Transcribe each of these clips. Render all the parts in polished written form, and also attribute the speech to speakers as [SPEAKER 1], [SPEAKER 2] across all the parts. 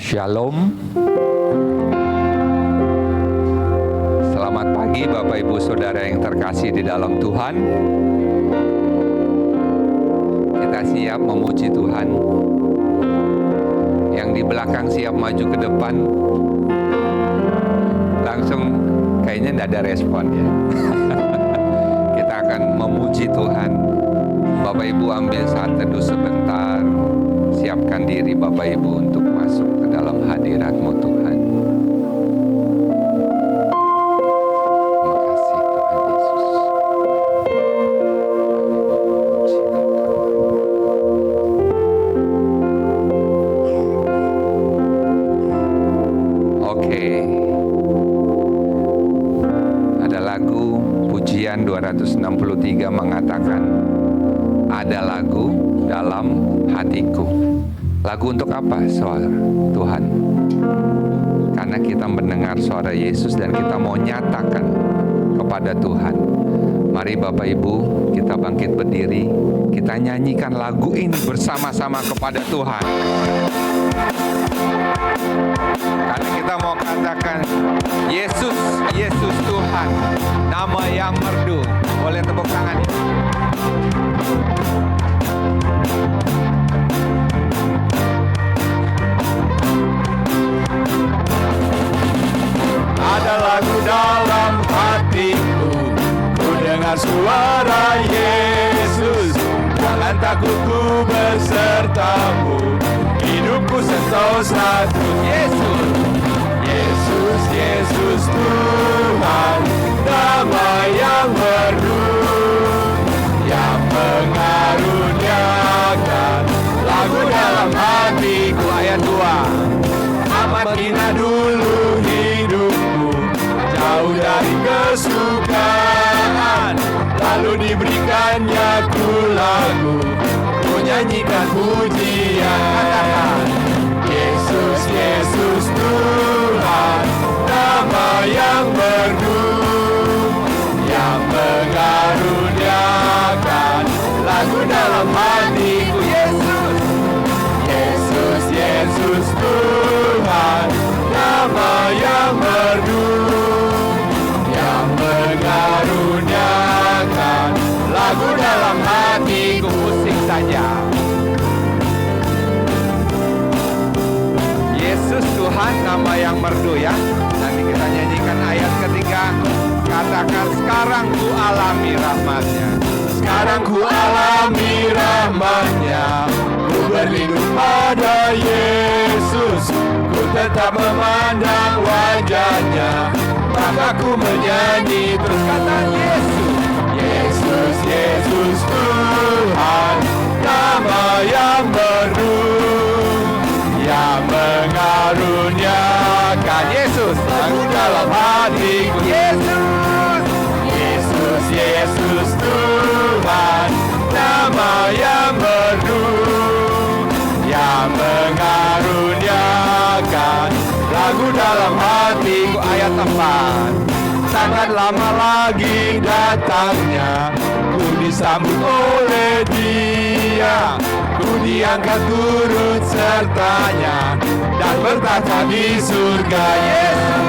[SPEAKER 1] Shalom. Selamat pagi Bapak Ibu Saudara yang terkasih di dalam Tuhan. Kita siap memuji Tuhan. Yang di belakang siap maju ke depan. Langsung kayaknya tidak ada respon ya. Kita akan memuji Tuhan. Bapak Ibu ambil saat teduh sebentar. Siapkan diri Bapak Ibu untuk masuk ke dalam hadirat-Mu Tuhan. Terima kasih Tuhan Yesus. Oke. Ada lagu pujian 263 mengatakan, ada lagu dalam hatiku. Lagu untuk apa, saudara? Tuhan. Karena kita mendengar suara Yesus dan kita mau nyatakan kepada Tuhan. Mari Bapak Ibu, kita bangkit berdiri. Kita nyanyikan lagu ini bersama-sama kepada Tuhan. Karena kita mau katakan, Yesus, Yesus Tuhan, nama yang merdu. Boleh tepuk tangan ya?
[SPEAKER 2] Ada lagu dalam hatiku, ku dengar suara Yesus. Jangan takut, ku besertamu, hidupku sentosa terus. Yesus, Yesus, Yesus Tuhan, nama yang merdu, yang mengaruniakan lagu dalam hatiku. Ayat 2, amat hina dulu hidupku, jauh dari kesukaan, lalu diberikannya ku lagu, ku nyanyikan pujian. Yesus, Yesus Tuhan, nama yang merdu, yang mengaruniakan lagu dalam hatiku. Yesus, Yesus, Yesus Tuhan, nama yang merdu, yang mengaruniakan lagu dalam hatiku. Musik saja. Yesus Tuhan, nama yang merdu ya. Nanti kita nyanyikan ayat ketiga. Katakan, sekarang ku alami rahmat-Nya. Sekarang ku alami rahmat-Nya. Ku berlindung pada Yesus, ku tetap memandang wajah-Nya, maka ku menyanyi terus. Kata Yesus, Yesus, Yesus Tuhan, nama yang merdu, yang mengaruniakan. Yesus, lagu dalam hatiku. Yesus, Yesus, Yesus Tuhan, nama yang merdu, yang mengaruniakan lagu dalam hatiku. Ayat 4, sangat lama lagi datangnya, ku disambut oleh Dia, ku diangkat turut sertanya, dan bertata di surga. Yesus,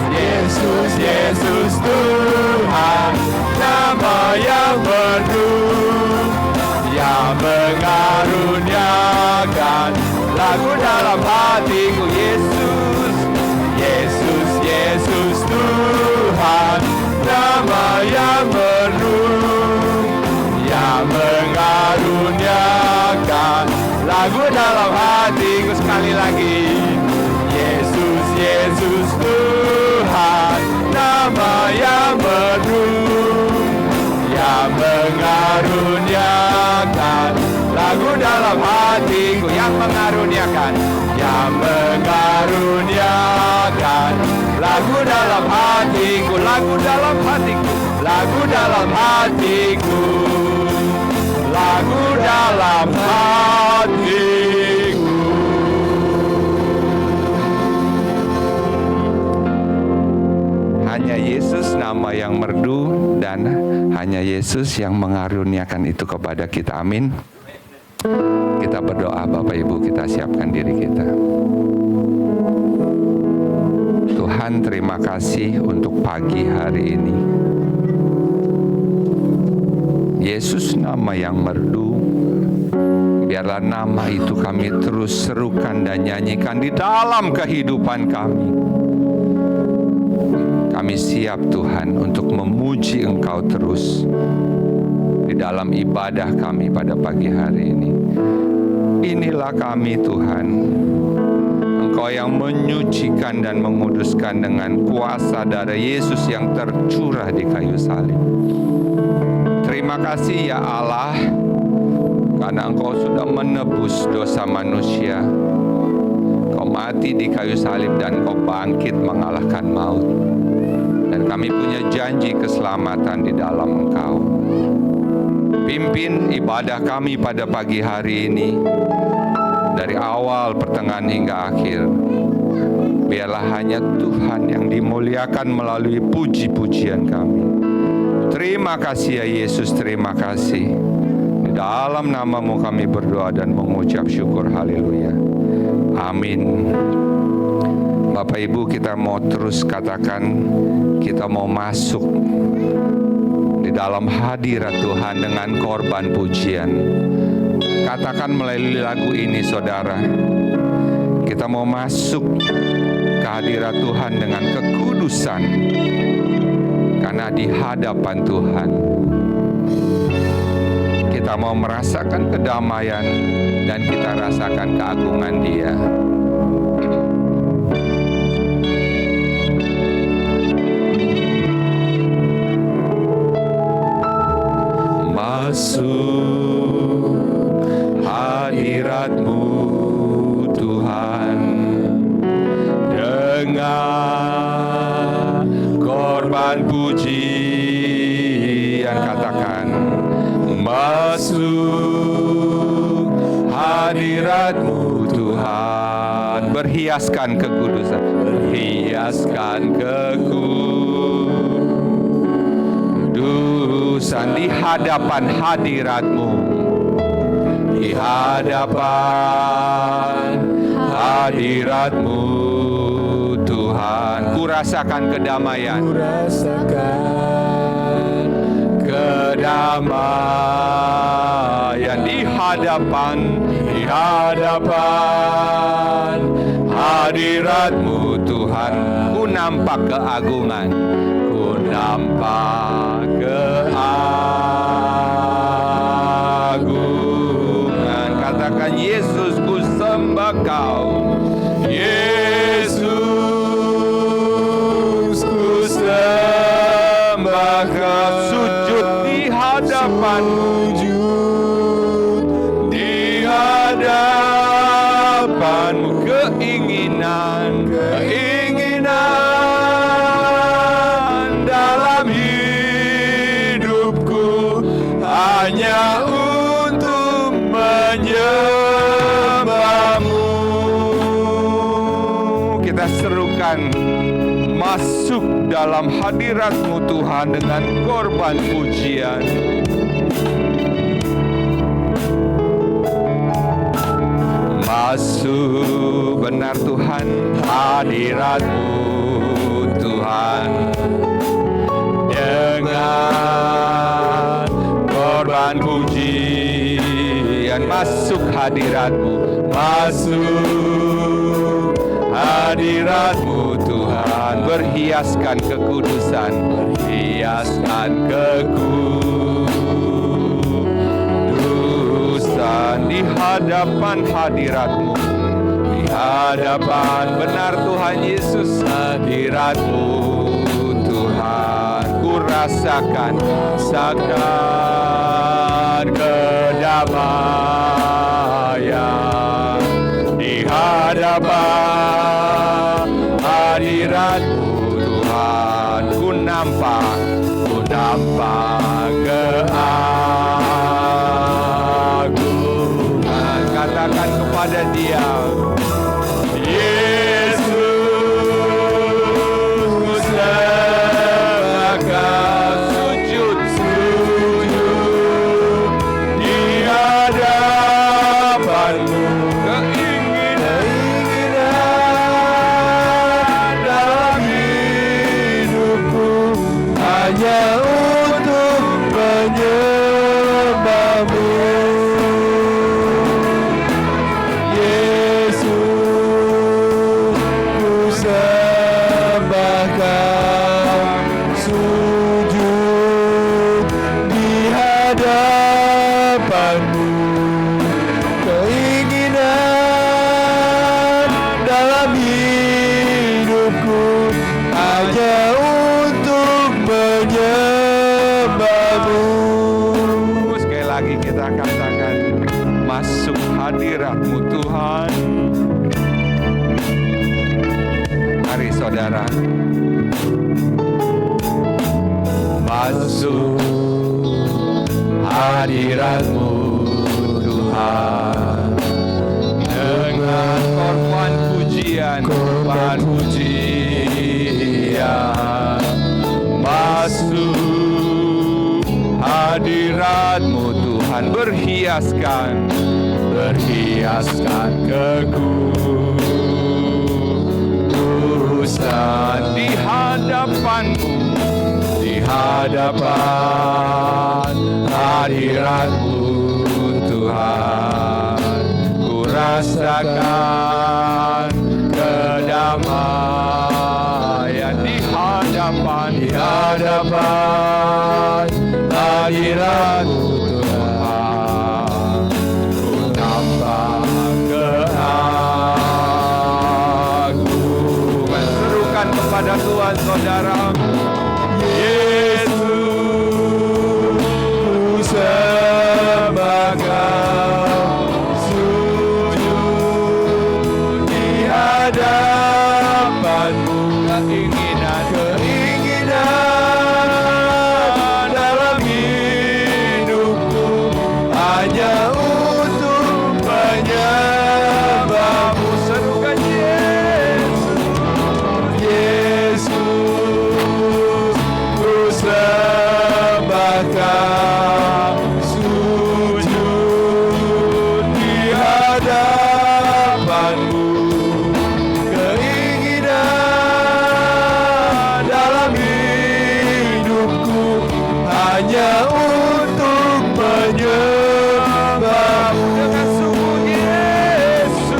[SPEAKER 2] Yesus, Yesus Tuhan, nama yang merdu, yang mengaruniakan lagu dalam hatiku. Yesus, Yesus, Yesus Tuhan, nama yang merdu, yang mengaruniakan lagu dalam hatiku. Sekali lagi, Yesus, Yesus Tuhan, nama yang merdu, yang mengaruniakan lagu dalam hatiku. Yang mengaruniakan, yang mengaruniakan lagu dalam hatiku. Lagu dalam hatiku, lagu dalam hatiku, lagu dalam hatiku.
[SPEAKER 1] Hanya Yesus nama yang merdu, dan hanya Yesus yang mengaruniakan itu kepada kita. Amin. Kita berdoa Bapak Ibu, kita siapkan diri kita. terima kasih untuk pagi hari ini. Yesus, nama yang merdu, biarlah nama itu kami terus serukan dan nyanyikan di dalam kehidupan kami. Kami siap Tuhan untuk memuji Engkau terus di dalam ibadah kami pada pagi hari ini. Inilah kami Tuhan, Engkau yang menyucikan dan menguduskan dengan kuasa darah Yesus yang tercurah di kayu salib. Terima kasih ya Allah, karena Engkau sudah menebus dosa manusia. Kau mati di kayu salib dan Kau bangkit mengalahkan maut. Dan kami punya janji keselamatan di dalam Engkau. Pimpin ibadah kami pada pagi hari ini, dari awal, pertengahan hingga akhir. Biarlah hanya Tuhan yang dimuliakan melalui puji-pujian kami. Terima kasih ya Yesus, terima kasih. Di dalam nama-Mu kami berdoa dan mengucap syukur, haleluya. Amin. Bapak Ibu, kita mau terus katakan, kita mau masuk di dalam hadirat Tuhan dengan korban pujian. Katakan melalui lagu ini saudara, kita mau masuk ke hadirat Tuhan dengan kekudusan. Karena di hadapan Tuhan kita mau merasakan kedamaian dan kita rasakan keagungan Dia. Masuk hadirat-Mu Tuhan dengan korban pujian. Katakan, masuk hadirat-Mu Tuhan. Berhiaskan kekudusan, berhiaskan kekudusan di hadapan hadirat-Mu. Di hadapan hadirat-Mu Tuhan, ku rasakan kedamaian, kedamaian di hadapan hadirat-Mu Tuhan. Ku nampak keagungan, ku nampak keagungan. Katakan, Yesus, ku sembah Kau. Yesus, ku sembah Kau. Sujud di hadapan-Mu, di hadapan-Mu. Keinginan dalam hidupku hanya untuk menyembah-Mu. Kita serukan, masuk dalam hadirat-Mu Tuhan dengan korban pujian. Masuk, benar Tuhan, hadirat-Mu Tuhan dengan korban pujian. Masuk hadirat-Mu, masuk hadirat-Mu Tuhan. Berhiaskan kekudusan, berhiaskan kekudusan di hadapan hadirat-Mu. Di hadapan, benar Tuhan Yesus, hadirat-Mu Tuhan. Ku rasakan kedamaian di hadapan hadirat-Mu Tuhan. Ku nampak keagungan. Katakan kepada Dia,
[SPEAKER 3] hanya untuk menyembah-Mu. Yesus, ku sembah Kau, sujud di hadapan-Mu. Keinginan dalam hidupku hanya untuk menyembah-Mu.
[SPEAKER 1] Sekali lagi kita katakan, masuk hadirat-Mu Tuhan. Mari saudara,
[SPEAKER 3] Masuk hadirat-Mu Tuhan,
[SPEAKER 1] dengan korban pujian,
[SPEAKER 3] korban pujian.
[SPEAKER 1] masuk hadirat-Mu Tuhan, berhiaskan
[SPEAKER 3] kekudusan
[SPEAKER 1] di hadapan-Mu,
[SPEAKER 3] di hadapan hadirat-Mu Tuhan. Ku rasakan kedamaian di hadapan hadirat-Mu Tuhan. Ku tambah keagungan.
[SPEAKER 1] serukan kepada Tuhan saudara.
[SPEAKER 3] Yesus, ku sembah Kau, sujud di hadapan-Mu. Keinginan dalam hidupku hanya untuk menyembah-Mu.
[SPEAKER 1] Serukan Yesus.
[SPEAKER 3] Yesus, ku sembah Kau, sujud di hadapan-Mu. Keinginan dalam hidupku hanya untuk menyembah-Mu.
[SPEAKER 1] Dengan sungguh Yesus.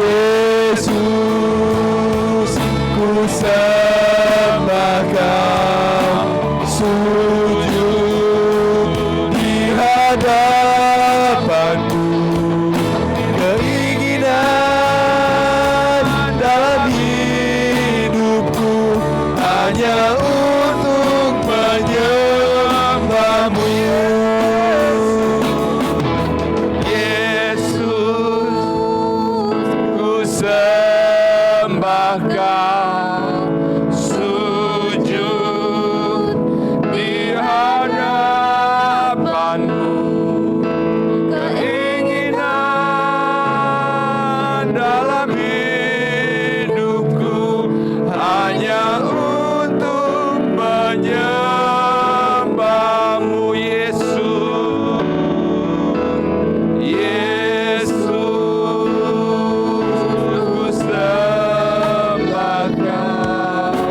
[SPEAKER 3] Yesus, ku sembah Kau, sujud di hadapan-Mu. Keinginan dalam hidupku hanya untuk menyembah-Mu.
[SPEAKER 1] Yesus, ku sembah Kau, sujud di hadapan-Mu. Keinginan dalam hidupku hanya untuk menyembah-Mu. Yesus, Yesus, ku sembah Kau,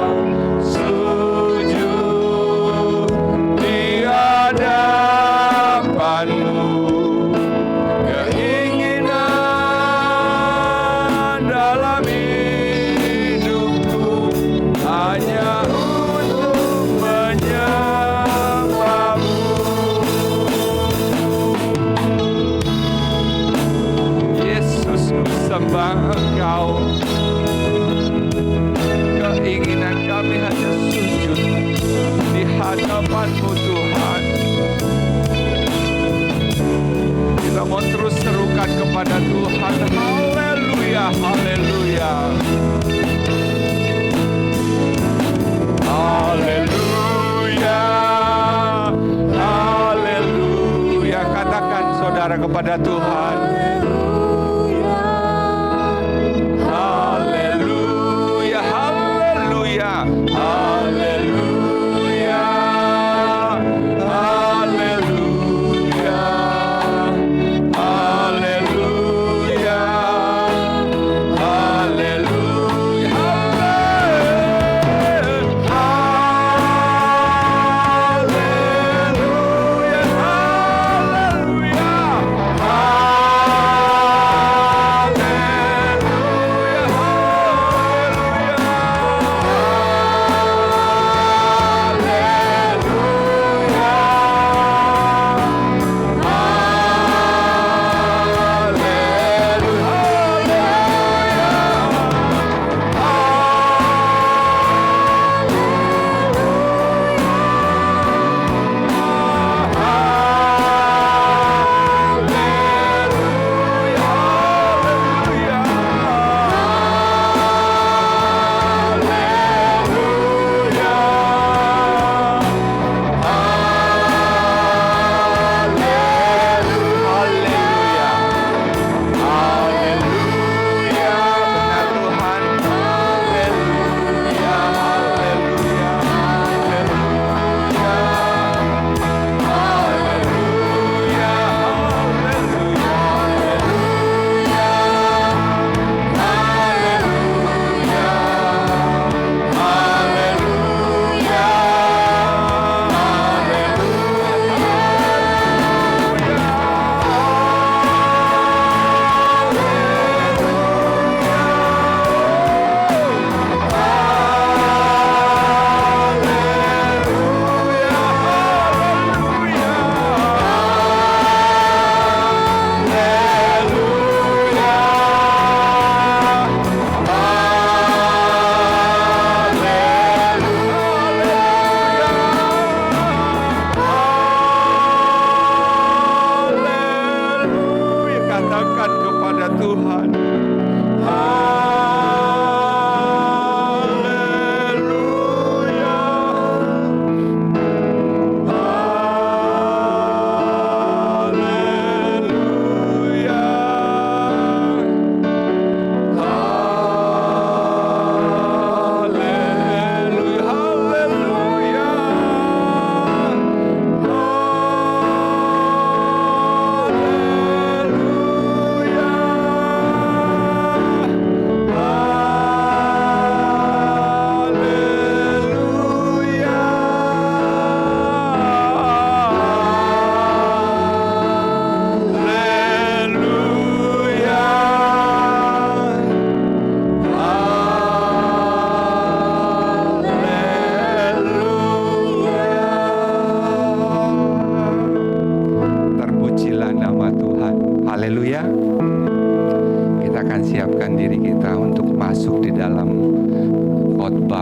[SPEAKER 1] sujud di hadapan-Mu. Keinginan dalam hidupku hanya untuk menyembah-Mu. Yesus, ku sembah Engkau. Keinginan kami hanya sujud di hadapan-Mu Tuhan. Kita mau terus serukan kepada Tuhan. Haleluya, haleluya. Haleluya, haleluya. Katakan saudara kepada Tuhan. Haleluya, haleluya, haleluya, haleluya, haleluya, haleluya,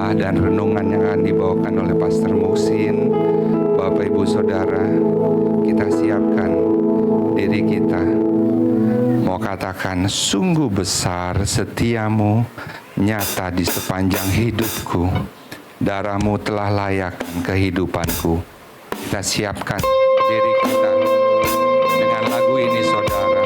[SPEAKER 1] khotbah dan renungan yang akan dibawakan oleh Pastor Muhsin, Bapak Ibu Saudara, kita siapkan diri kita. Mau katakan, sungguh besar setiamu, nyata di sepanjang hidupku. Darahmu telah layakkan kehidupanku. Kita siapkan diri kita dengan lagu ini, saudara.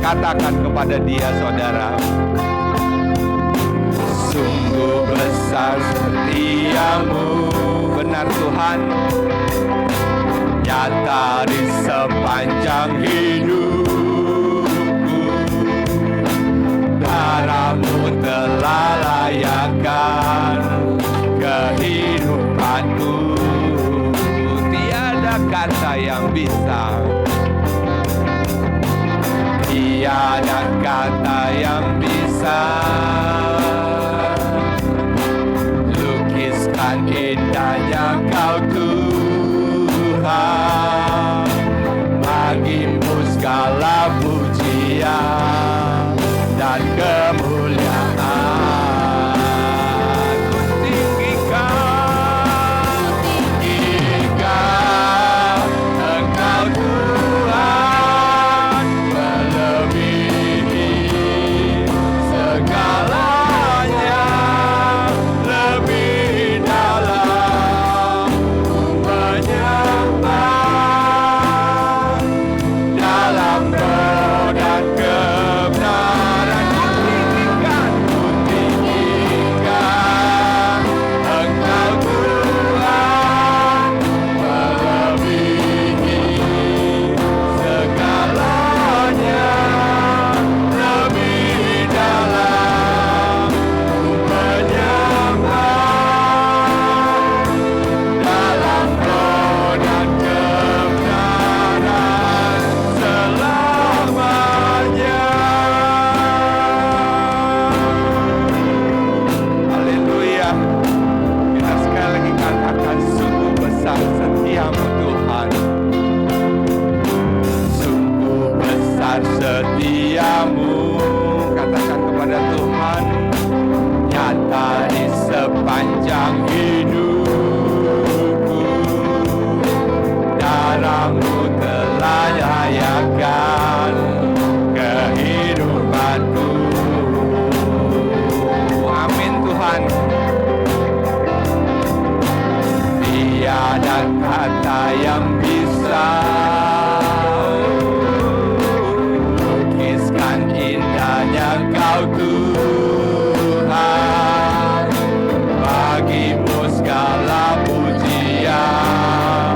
[SPEAKER 1] Katakan kepada dia, saudara. Sungguh besar setiamu, benar Tuhan, nyata di sepanjang hidupku. Darahmu telah layakkan kehidupanku. Tiada kata yang bisa, tiada kata yang bisa lukiskan indahnya Kau Tuhan. Bagimu segala pujian dan kemuliaan. Ku tinggikan Engkau Tuhan, segalanya lebih dalam. Ku menyembah dalam roh dan kebenaran. Ku tinggikan Engkau Tuhan, melebihi segalanya, lebih dalam. Ku menyembah dalam roh dan kebenaran selamanya. Haleluya. Kita sekali lagi katakan, sungguh besar setiamu Tuhan. Sungguh besar setiamu, katakan kepada Tuhan, nyata di sepanjang hidupku. Darahmu telah layakkan kehidupanku. Amin Tuhan. Tiada kata yang bisa lukiskan indahnya Kau Tuhan. Bagimu segala pujian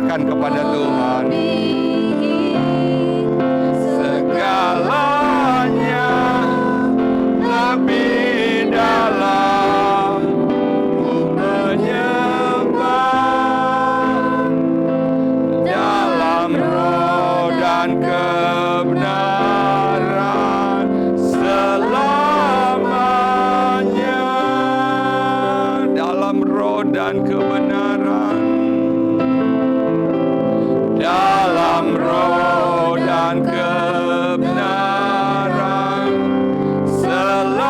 [SPEAKER 1] Serahkan kepada Tuhan. Segalanya lebih dalam ku menyembah dalam roh dan kebenaran selamanya. Dalam roh dan kebenaran, dalam roh dan kebenaran selamanya.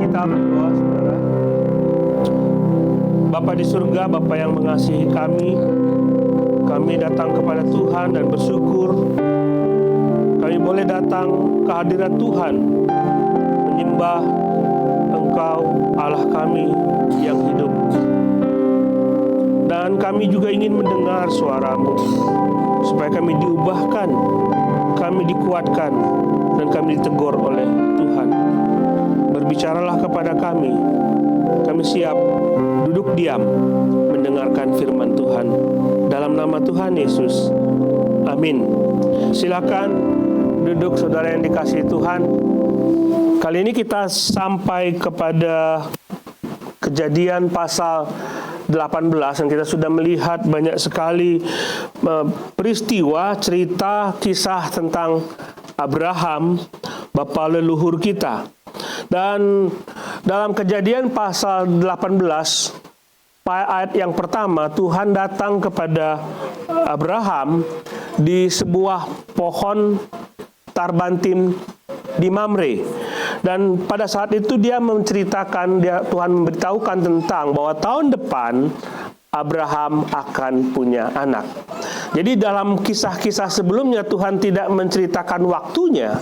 [SPEAKER 4] Kita berdoa, saudara. Bapa di surga, Bapa yang mengasihi kami datang kepada Tuhan dan bersyukur kami boleh datang ke hadirat Tuhan, menyembah Engkau Allah kami yang hidup. Dan kami juga ingin mendengar suara-Mu, supaya kami diubahkan, kami dikuatkan, dan kami ditegur oleh Tuhan. Berbicaralah kepada kami siap duduk diam mendengarkan firman Tuhan. Dalam nama Tuhan Yesus, amin. Silakan duduk, saudara yang dikasihi Tuhan. Kali ini kita sampai kepada Kejadian pasal 18, dan kita sudah melihat banyak sekali peristiwa, cerita, kisah tentang Abraham, bapa leluhur kita. Dan dalam Kejadian pasal 18, ayat yang pertama, Tuhan datang kepada Abraham di sebuah pohon tarbantin di Mamre. Dan pada saat itu dia menceritakan, Tuhan memberitahukan tentang bahwa tahun depan Abraham akan punya anak. Jadi dalam kisah-kisah sebelumnya Tuhan tidak menceritakan waktunya,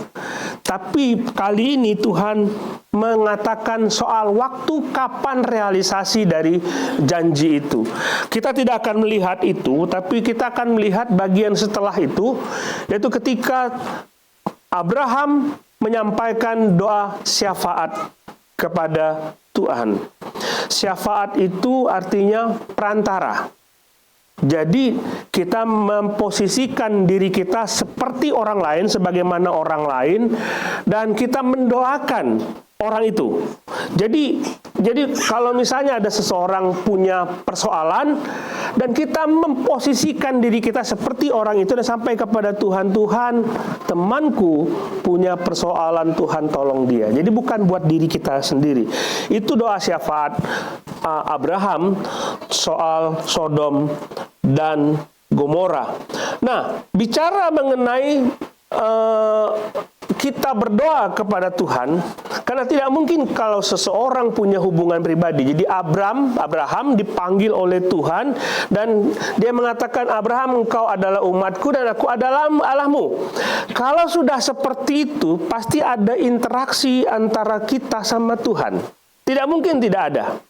[SPEAKER 4] tapi kali ini Tuhan mengatakan soal waktu kapan realisasi dari janji itu. Kita tidak akan melihat itu, tapi kita akan melihat bagian setelah itu, yaitu ketika Abraham menyampaikan doa syafaat kepada Tuhan. Syafaat itu artinya perantara. Jadi kita memposisikan diri kita seperti orang lain, sebagaimana orang lain, dan kita mendoakan orang itu. Jadi kalau misalnya ada seseorang punya persoalan dan kita memposisikan diri kita seperti orang itu dan sampai kepada Tuhan, Tuhan, temanku punya persoalan, Tuhan tolong dia. Jadi bukan buat diri kita sendiri. Itu doa syafaat Abraham soal Sodom dan Gomora. Nah, bicara mengenai kita berdoa kepada Tuhan, karena tidak mungkin kalau seseorang punya hubungan pribadi. Jadi Abraham dipanggil oleh Tuhan dan dia mengatakan, Abraham, engkau adalah umatku dan aku adalah Allahmu. Kalau sudah seperti itu, pasti ada interaksi antara kita sama Tuhan. Tidak mungkin tidak ada.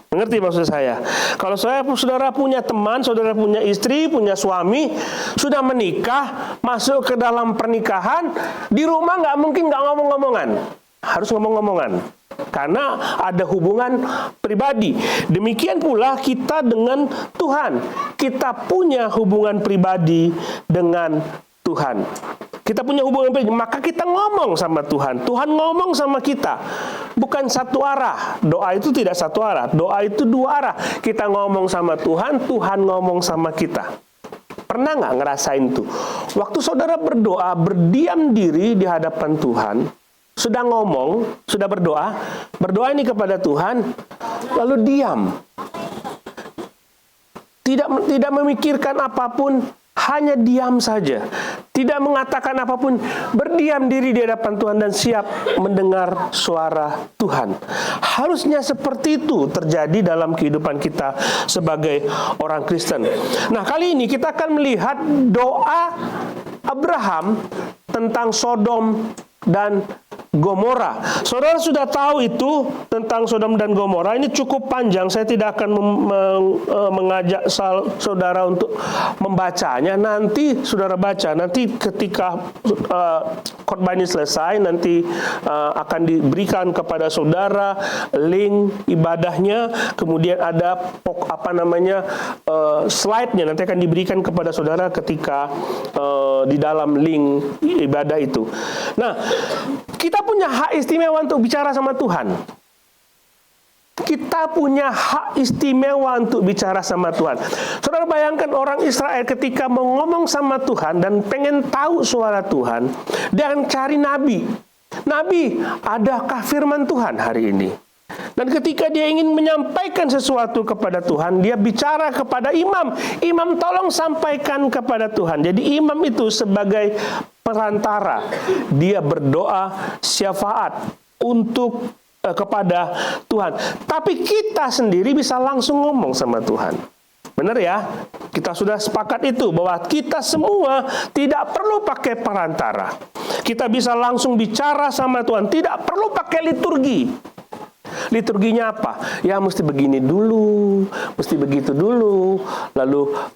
[SPEAKER 4] Mengerti maksud saya? Kalau saudara punya teman, saudara punya istri, punya suami, sudah menikah, masuk ke dalam pernikahan, di rumah nggak mungkin nggak ngomong-ngomongan. Harus ngomong-ngomongan. Karena ada hubungan pribadi. Demikian pula kita dengan Tuhan. Kita punya hubungan pribadi dengan Tuhan. Kita punya hubungan pribadi, maka kita ngomong sama Tuhan. Tuhan ngomong sama kita. Bukan satu arah. Doa itu tidak satu arah. Doa itu dua arah. Kita ngomong sama Tuhan, Tuhan ngomong sama kita. Pernah nggak ngerasain itu? Waktu saudara berdoa, berdiam diri di hadapan Tuhan, sudah ngomong, sudah berdoa ini kepada Tuhan, lalu diam. Tidak memikirkan apapun, hanya diam saja. Tidak mengatakan apapun, berdiam diri di hadapan Tuhan dan siap mendengar suara Tuhan. Harusnya seperti itu terjadi dalam kehidupan kita sebagai orang Kristen. Nah, kali ini kita akan melihat doa Abraham tentang Sodom dan Gomora. Saudara sudah tahu itu tentang Sodom dan Gomora. Ini cukup panjang. Saya tidak akan mengajak saudara untuk membacanya. Nanti saudara baca. Nanti ketika khotbah ini selesai, nanti akan diberikan kepada saudara link ibadahnya, kemudian ada slide-nya nanti akan diberikan kepada saudara ketika di dalam link ibadah itu. Nah, kita punya hak istimewa untuk bicara sama Tuhan. Kita punya hak istimewa untuk bicara sama Tuhan. Saudara bayangkan orang Israel ketika mau ngomong sama Tuhan dan pengen tahu suara Tuhan, dia akan cari nabi. Nabi, adakah firman Tuhan hari ini? Dan ketika dia ingin menyampaikan sesuatu kepada Tuhan, dia bicara kepada imam. Imam, tolong sampaikan kepada Tuhan. Jadi imam itu sebagai perantara. Dia berdoa syafaat untuk kepada Tuhan. Tapi kita sendiri bisa langsung ngomong sama Tuhan. Benar ya? Kita sudah sepakat itu bahwa kita semua tidak perlu pakai perantara. Kita bisa langsung bicara sama Tuhan, tidak perlu pakai liturgi. Liturginya apa? Ya mesti begini dulu, mesti begitu dulu,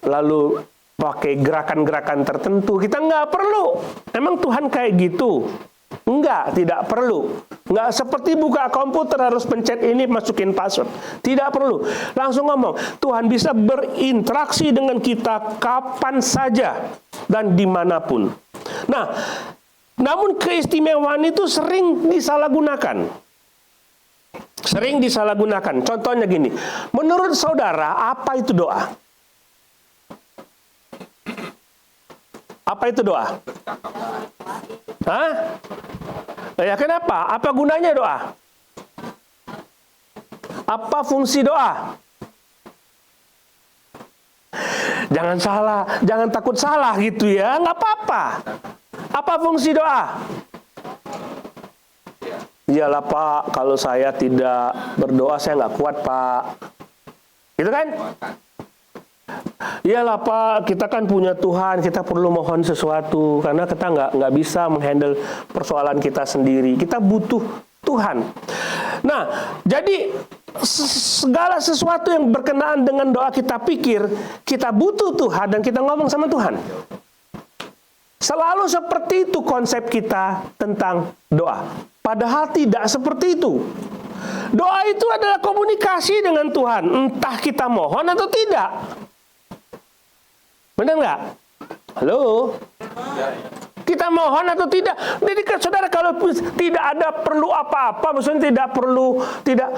[SPEAKER 4] lalu pakai gerakan-gerakan tertentu. Kita nggak perlu. Emang Tuhan kayak gitu? Enggak, tidak perlu. Enggak seperti buka komputer harus pencet ini, masukin password. Tidak perlu. Langsung ngomong. Tuhan bisa berinteraksi dengan kita kapan saja dan dimanapun. Nah, namun keistimewaan itu sering disalahgunakan. Sering disalahgunakan. Contohnya gini. Menurut saudara, apa itu doa? Apa itu doa? Hah? Ya kenapa? Apa gunanya doa? Apa fungsi doa? Jangan salah, jangan takut salah gitu ya, nggak apa-apa. Apa fungsi doa? Iyalah Pak, kalau saya tidak berdoa saya nggak kuat Pak. Gitu kan? Iyalah Pak, kita kan punya Tuhan, kita perlu mohon sesuatu karena kita nggak bisa menghandle persoalan kita sendiri. Kita butuh Tuhan. Nah, jadi segala sesuatu yang berkenaan dengan doa kita pikir kita butuh Tuhan dan kita ngomong sama Tuhan. Selalu seperti itu konsep kita tentang doa. Padahal tidak seperti itu. Doa itu adalah komunikasi dengan Tuhan, entah kita mohon atau tidak. Benar nggak? Halo? Kita mohon atau tidak? Jadi saudara kalau tidak ada perlu apa-apa, maksudnya tidak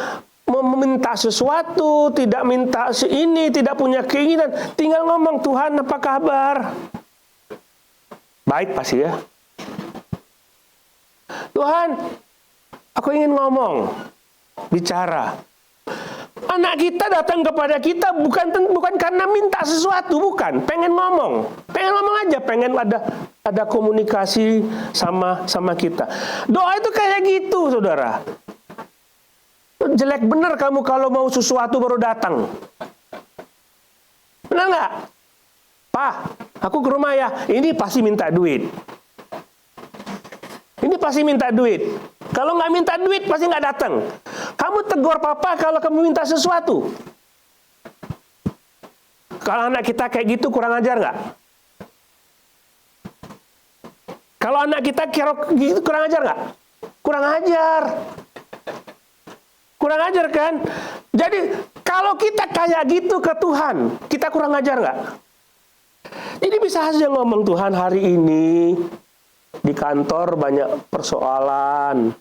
[SPEAKER 4] meminta sesuatu, tidak minta ini, tidak punya keinginan, tinggal ngomong, Tuhan apa kabar? Baik pasti ya. Tuhan, aku ingin ngomong, bicara. Anak kita datang kepada kita bukan karena minta sesuatu, bukan. Pengen ngomong aja, pengen ada komunikasi sama kita. Doa itu kayak gitu, saudara. Jelek bener kamu kalau mau sesuatu baru datang. Benar nggak? Pak, aku ke rumah ya. Ini pasti minta duit. Ini pasti minta duit. Kalau nggak minta duit, pasti nggak datang. Kamu tegur papa kalau kamu minta sesuatu. Kalau anak kita kayak gitu, kurang ajar nggak? Kalau anak kita gitu, kurang ajar nggak? Kurang ajar. Kurang ajar kan? Jadi, kalau kita kayak gitu ke Tuhan, kita kurang ajar nggak? Jadi bisa saja ngomong, Tuhan hari ini di kantor banyak persoalan.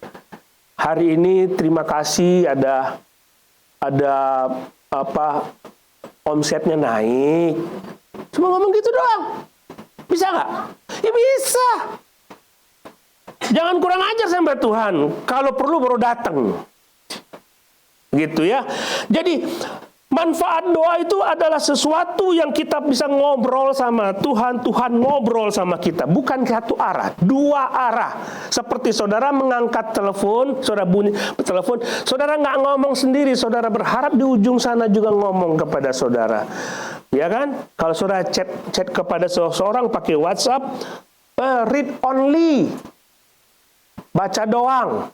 [SPEAKER 4] Hari ini terima kasih ada omsetnya naik. Cuma ngomong gitu doang. Bisa nggak? Ya bisa. Jangan kurang ajar sama Tuhan. Kalau perlu baru datang. Gitu ya. Jadi manfaat doa itu adalah sesuatu yang kita bisa ngobrol sama Tuhan, Tuhan ngobrol sama kita. Bukan satu arah, dua arah. Seperti saudara mengangkat telepon, saudara bunyi telepon, saudara nggak ngomong sendiri, saudara berharap di ujung sana juga ngomong kepada saudara. Ya kan? Kalau saudara chat kepada seseorang pakai WhatsApp, read only. Baca doang.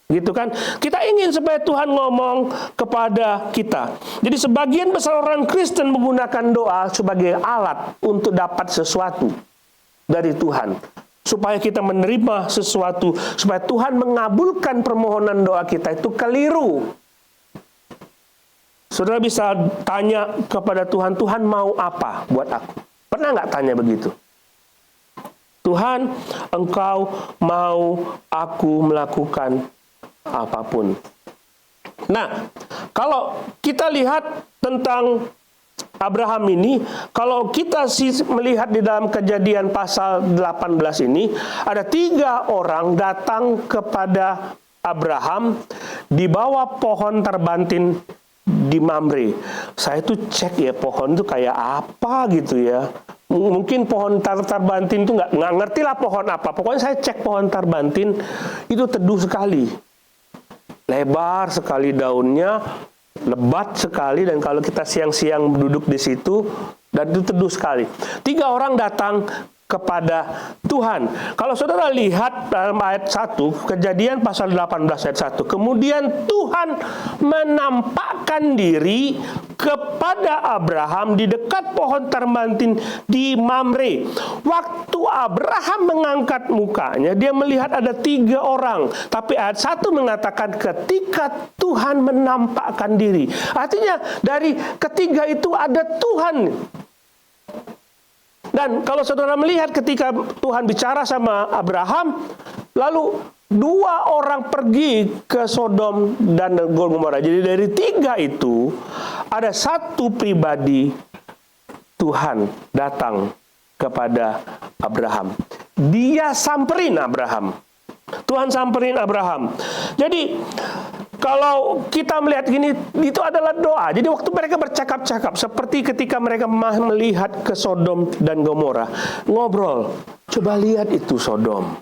[SPEAKER 4] Gitu kan? Kita ingin supaya Tuhan ngomong kepada kita. Jadi sebagian besar orang Kristen menggunakan doa sebagai alat untuk dapat sesuatu dari Tuhan. supaya kita menerima sesuatu, supaya Tuhan mengabulkan permohonan doa kita, itu keliru. Saudara bisa tanya kepada Tuhan, Tuhan mau apa buat aku? Pernah nggak tanya begitu? Tuhan, Engkau mau aku melakukan apapun. Nah, kalau kita lihat tentang Abraham ini, kalau kita melihat di dalam Kejadian pasal 18 ini, ada 3 orang datang kepada Abraham di bawah pohon terbantin di Mamre. Saya tuh cek ya, pohon itu kayak apa gitu ya. Mungkin pohon terbantin itu nggak ngerti lah pohon apa. Pokoknya saya cek pohon terbantin itu teduh sekali, lebar sekali daunnya, lebat sekali, dan kalau kita siang-siang duduk di situ, dan itu teduh sekali. 3 orang datang kepada Tuhan. Kalau saudara lihat dalam ayat 1, Kejadian pasal 18 ayat 1, kemudian Tuhan menampakkan diri kepada Abraham di dekat pohon terbantin di Mamre. Waktu Abraham mengangkat mukanya, dia melihat ada 3 orang. Tapi ayat 1 mengatakan ketika Tuhan menampakkan diri. Artinya dari ketiga itu ada Tuhan. Dan kalau saudara melihat ketika Tuhan bicara sama Abraham, lalu 2 orang pergi ke Sodom dan Gomora. Jadi dari 3 itu, ada 1 pribadi Tuhan datang kepada Abraham. Dia samperin Abraham. Tuhan samperin Abraham. Jadi kalau kita melihat gini, itu adalah doa. Jadi waktu mereka bercakap-cakap, seperti ketika mereka melihat ke Sodom dan Gomora, ngobrol. Coba lihat itu Sodom.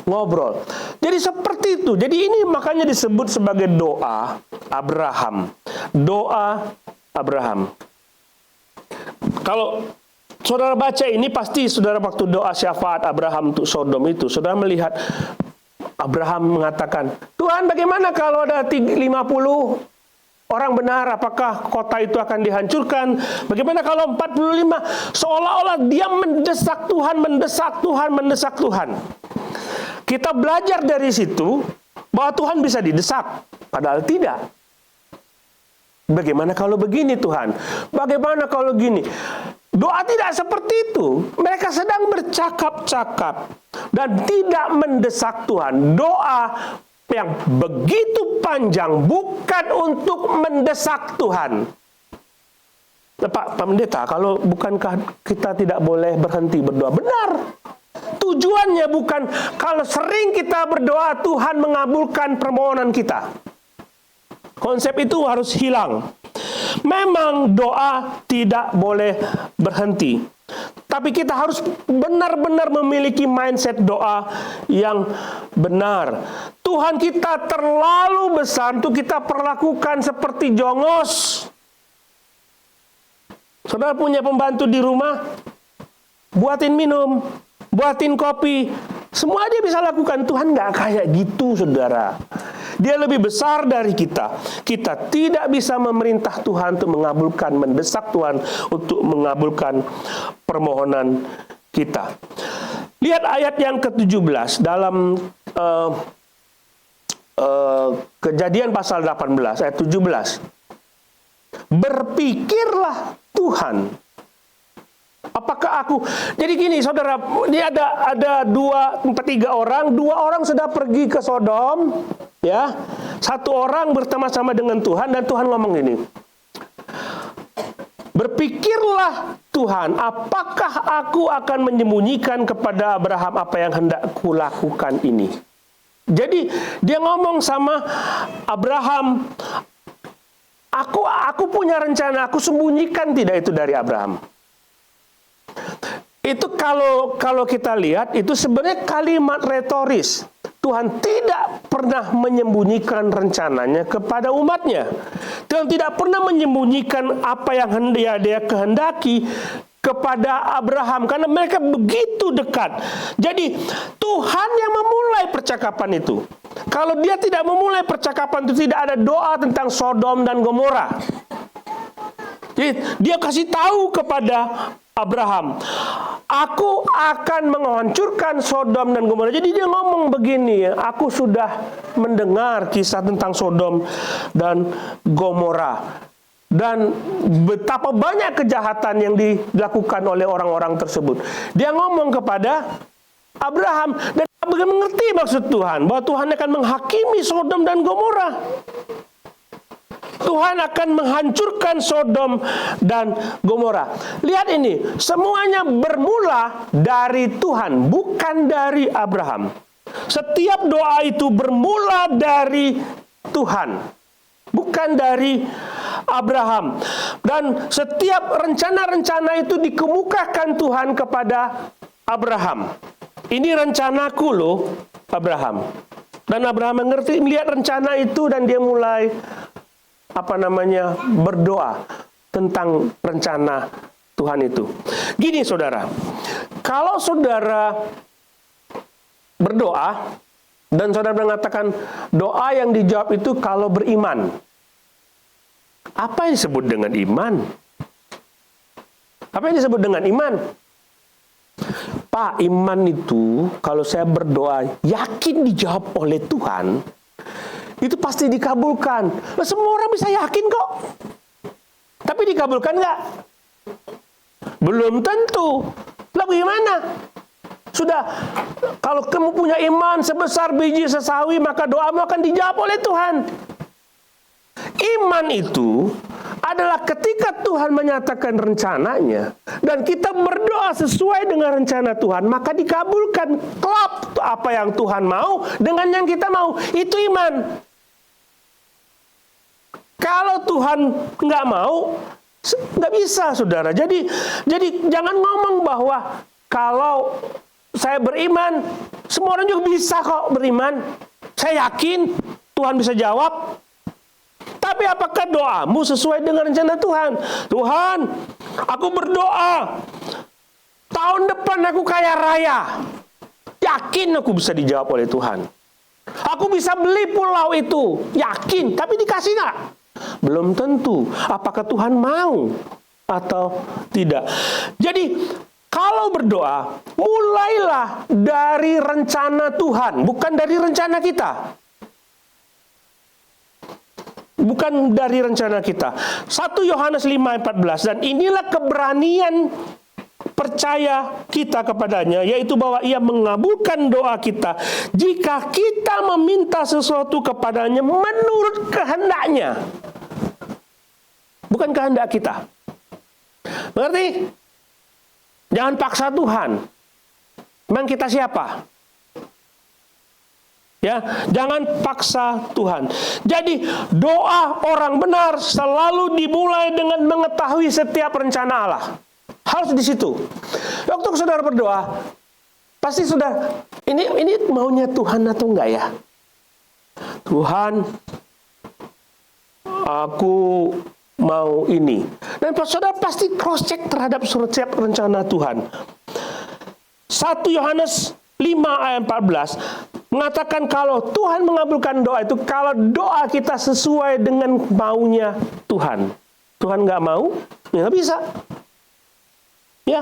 [SPEAKER 4] Ngobrol. Jadi seperti itu. Jadi ini makanya disebut sebagai doa Abraham. Doa Abraham. Kalau saudara baca ini, pasti saudara waktu doa syafaat Abraham untuk Sodom itu, saudara melihat Abraham mengatakan, Tuhan, bagaimana kalau ada 50 orang benar, apakah kota itu akan dihancurkan? Bagaimana kalau 45? Seolah-olah dia mendesak Tuhan, mendesak Tuhan, mendesak Tuhan. Kita belajar dari situ bahwa Tuhan bisa didesak, padahal tidak. Bagaimana kalau begini Tuhan? Bagaimana kalau gini? Doa tidak seperti itu. Mereka sedang bercakap-cakap dan tidak mendesak Tuhan. Doa yang begitu panjang bukan untuk mendesak Tuhan. Pak Pendeta, kalau bukankah kita tidak boleh berhenti berdoa? Benar. Tujuannya bukan kalau sering kita berdoa Tuhan mengabulkan permohonan kita. Konsep itu harus hilang. Memang doa tidak boleh berhenti. Tapi kita harus benar-benar memiliki mindset doa yang benar. Tuhan kita terlalu besar untuk kita perlakukan seperti jongos. Saudara punya pembantu di rumah, buatin minum, buatin kopi, semua dia bisa lakukan. Tuhan nggak kayak gitu, saudara. Dia lebih besar dari kita. Kita tidak bisa memerintah Tuhan untuk mengabulkan, mendesak Tuhan untuk mengabulkan permohonan kita. Lihat ayat yang ke-17 dalam Kejadian pasal 18 ayat 17. Berpikirlah Tuhan, apakah aku... Jadi gini saudara, ini ada 3 orang. 2 orang sudah pergi ke Sodom, ya. 1 orang bersama-sama dengan Tuhan, dan Tuhan ngomong gini, berpikirlah Tuhan, apakah aku akan menyembunyikan kepada Abraham apa yang hendak kulakukan ini. Jadi dia ngomong sama Abraham, aku punya rencana, aku sembunyikan tidak itu dari Abraham. Itu kalau kita lihat, itu sebenarnya kalimat retoris. Tuhan tidak pernah menyembunyikan rencananya kepada umatnya. Tuhan tidak pernah menyembunyikan apa yang dia kehendaki kepada Abraham, karena mereka begitu dekat. Jadi Tuhan yang memulai percakapan itu. Kalau dia tidak memulai percakapan itu, tidak ada doa tentang Sodom dan Gomora. Jadi dia kasih tahu kepada Abraham, Aku akan menghancurkan Sodom dan Gomora. Jadi dia ngomong begini, aku sudah mendengar kisah tentang Sodom dan Gomora. Dan betapa banyak kejahatan yang dilakukan oleh orang-orang tersebut. Dia ngomong kepada Abraham, dan Abraham mengerti maksud Tuhan, bahwa Tuhan akan menghakimi Sodom dan Gomora. Tuhan akan menghancurkan Sodom dan Gomora. Lihat ini, semuanya bermula dari Tuhan, bukan dari Abraham. Setiap doa itu bermula dari Tuhan, bukan dari Abraham. Dan setiap rencana-rencana itu dikemukakan Tuhan kepada Abraham. Ini rencanaku loh, Abraham. Dan Abraham mengerti, melihat rencana itu, dan dia mulai berdoa tentang rencana Tuhan itu. Gini saudara, kalau saudara berdoa dan saudara mengatakan doa yang dijawab itu kalau beriman, apa yang disebut dengan iman? Apa yang disebut dengan iman? Pak, iman itu kalau saya berdoa yakin dijawab oleh Tuhan, itu pasti dikabulkan. Nah, semua orang bisa yakin kok. Tapi dikabulkan nggak? Belum tentu. Lah bagaimana? Sudah, kalau kamu punya iman sebesar biji sesawi, maka doamu akan dijawab oleh Tuhan. Iman itu adalah ketika Tuhan menyatakan rencananya dan kita berdoa sesuai dengan rencana Tuhan, maka dikabulkan. Klop apa yang Tuhan mau dengan yang kita mau. Itu iman. Kalau Tuhan nggak mau, nggak bisa, saudara. Jadi jangan ngomong bahwa kalau saya beriman, semua orang juga bisa kok beriman. Saya yakin Tuhan bisa jawab. Tapi apakah doamu sesuai dengan rencana Tuhan? Tuhan, aku berdoa tahun depan aku kaya raya. Yakin aku bisa dijawab oleh Tuhan. Aku bisa beli pulau itu. Yakin, tapi dikasih nggak? Belum tentu. Apakah Tuhan mau atau tidak? Jadi, kalau berdoa, mulailah dari rencana Tuhan, bukan dari rencana kita. Bukan dari rencana kita. 1 Yohanes 5:14, dan inilah keberanian percaya kita kepadanya, yaitu bahwa ia mengabulkan doa kita jika kita meminta sesuatu kepadanya menurut kehendaknya, bukan kehendak kita. Berarti jangan paksa Tuhan. Memang kita siapa? Ya, jangan paksa Tuhan. Jadi doa orang benar selalu dimulai dengan mengetahui setiap rencana Allah. Harus di situ. Waktu saudara berdoa, pasti saudara, ini maunya Tuhan atau enggak ya? Tuhan, aku mau ini. Dan saudara pasti cross check terhadap setiap rencana Tuhan. 1 Yohanes 5:14 mengatakan kalau Tuhan mengabulkan doa itu kalau doa kita sesuai dengan maunya Tuhan. Tuhan nggak mau, ya nggak bisa. Ya,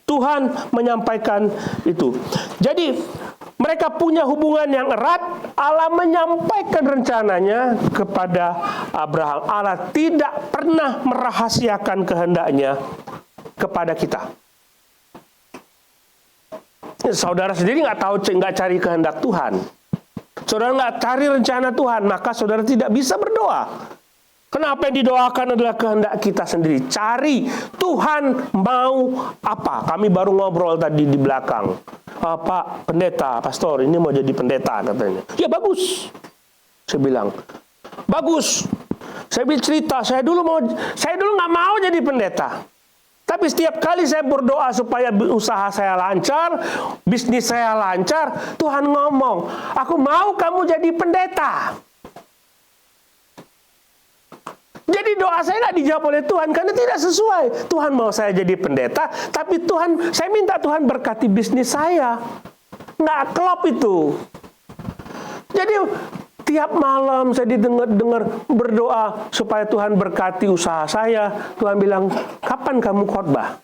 [SPEAKER 4] Tuhan menyampaikan itu. Jadi mereka punya hubungan yang erat. Allah menyampaikan rencananya kepada Abraham. Allah tidak pernah merahasiakan kehendaknya kepada kita. Saudara sendiri nggak cari kehendak Tuhan. Saudara nggak cari rencana Tuhan, maka saudara tidak bisa berdoa. Kenapa yang didoakan adalah kehendak kita sendiri. Cari Tuhan mau apa. Kami baru ngobrol tadi di belakang. Pak pendeta, pastor, ini mau jadi pendeta katanya. Ya bagus. Saya bilang, bagus. Saya bilang cerita, saya dulu nggak mau jadi pendeta. Tapi setiap kali saya berdoa supaya usaha saya lancar, bisnis saya lancar, Tuhan ngomong, aku mau kamu jadi pendeta. Jadi doa saya nggak dijawab oleh Tuhan karena tidak sesuai. Tuhan mau saya jadi pendeta, tapi saya minta Tuhan berkati bisnis saya. Nggak klop itu. Jadi tiap malam saya dengar berdoa supaya Tuhan berkati usaha saya. Tuhan bilang, kapan kamu khotbah?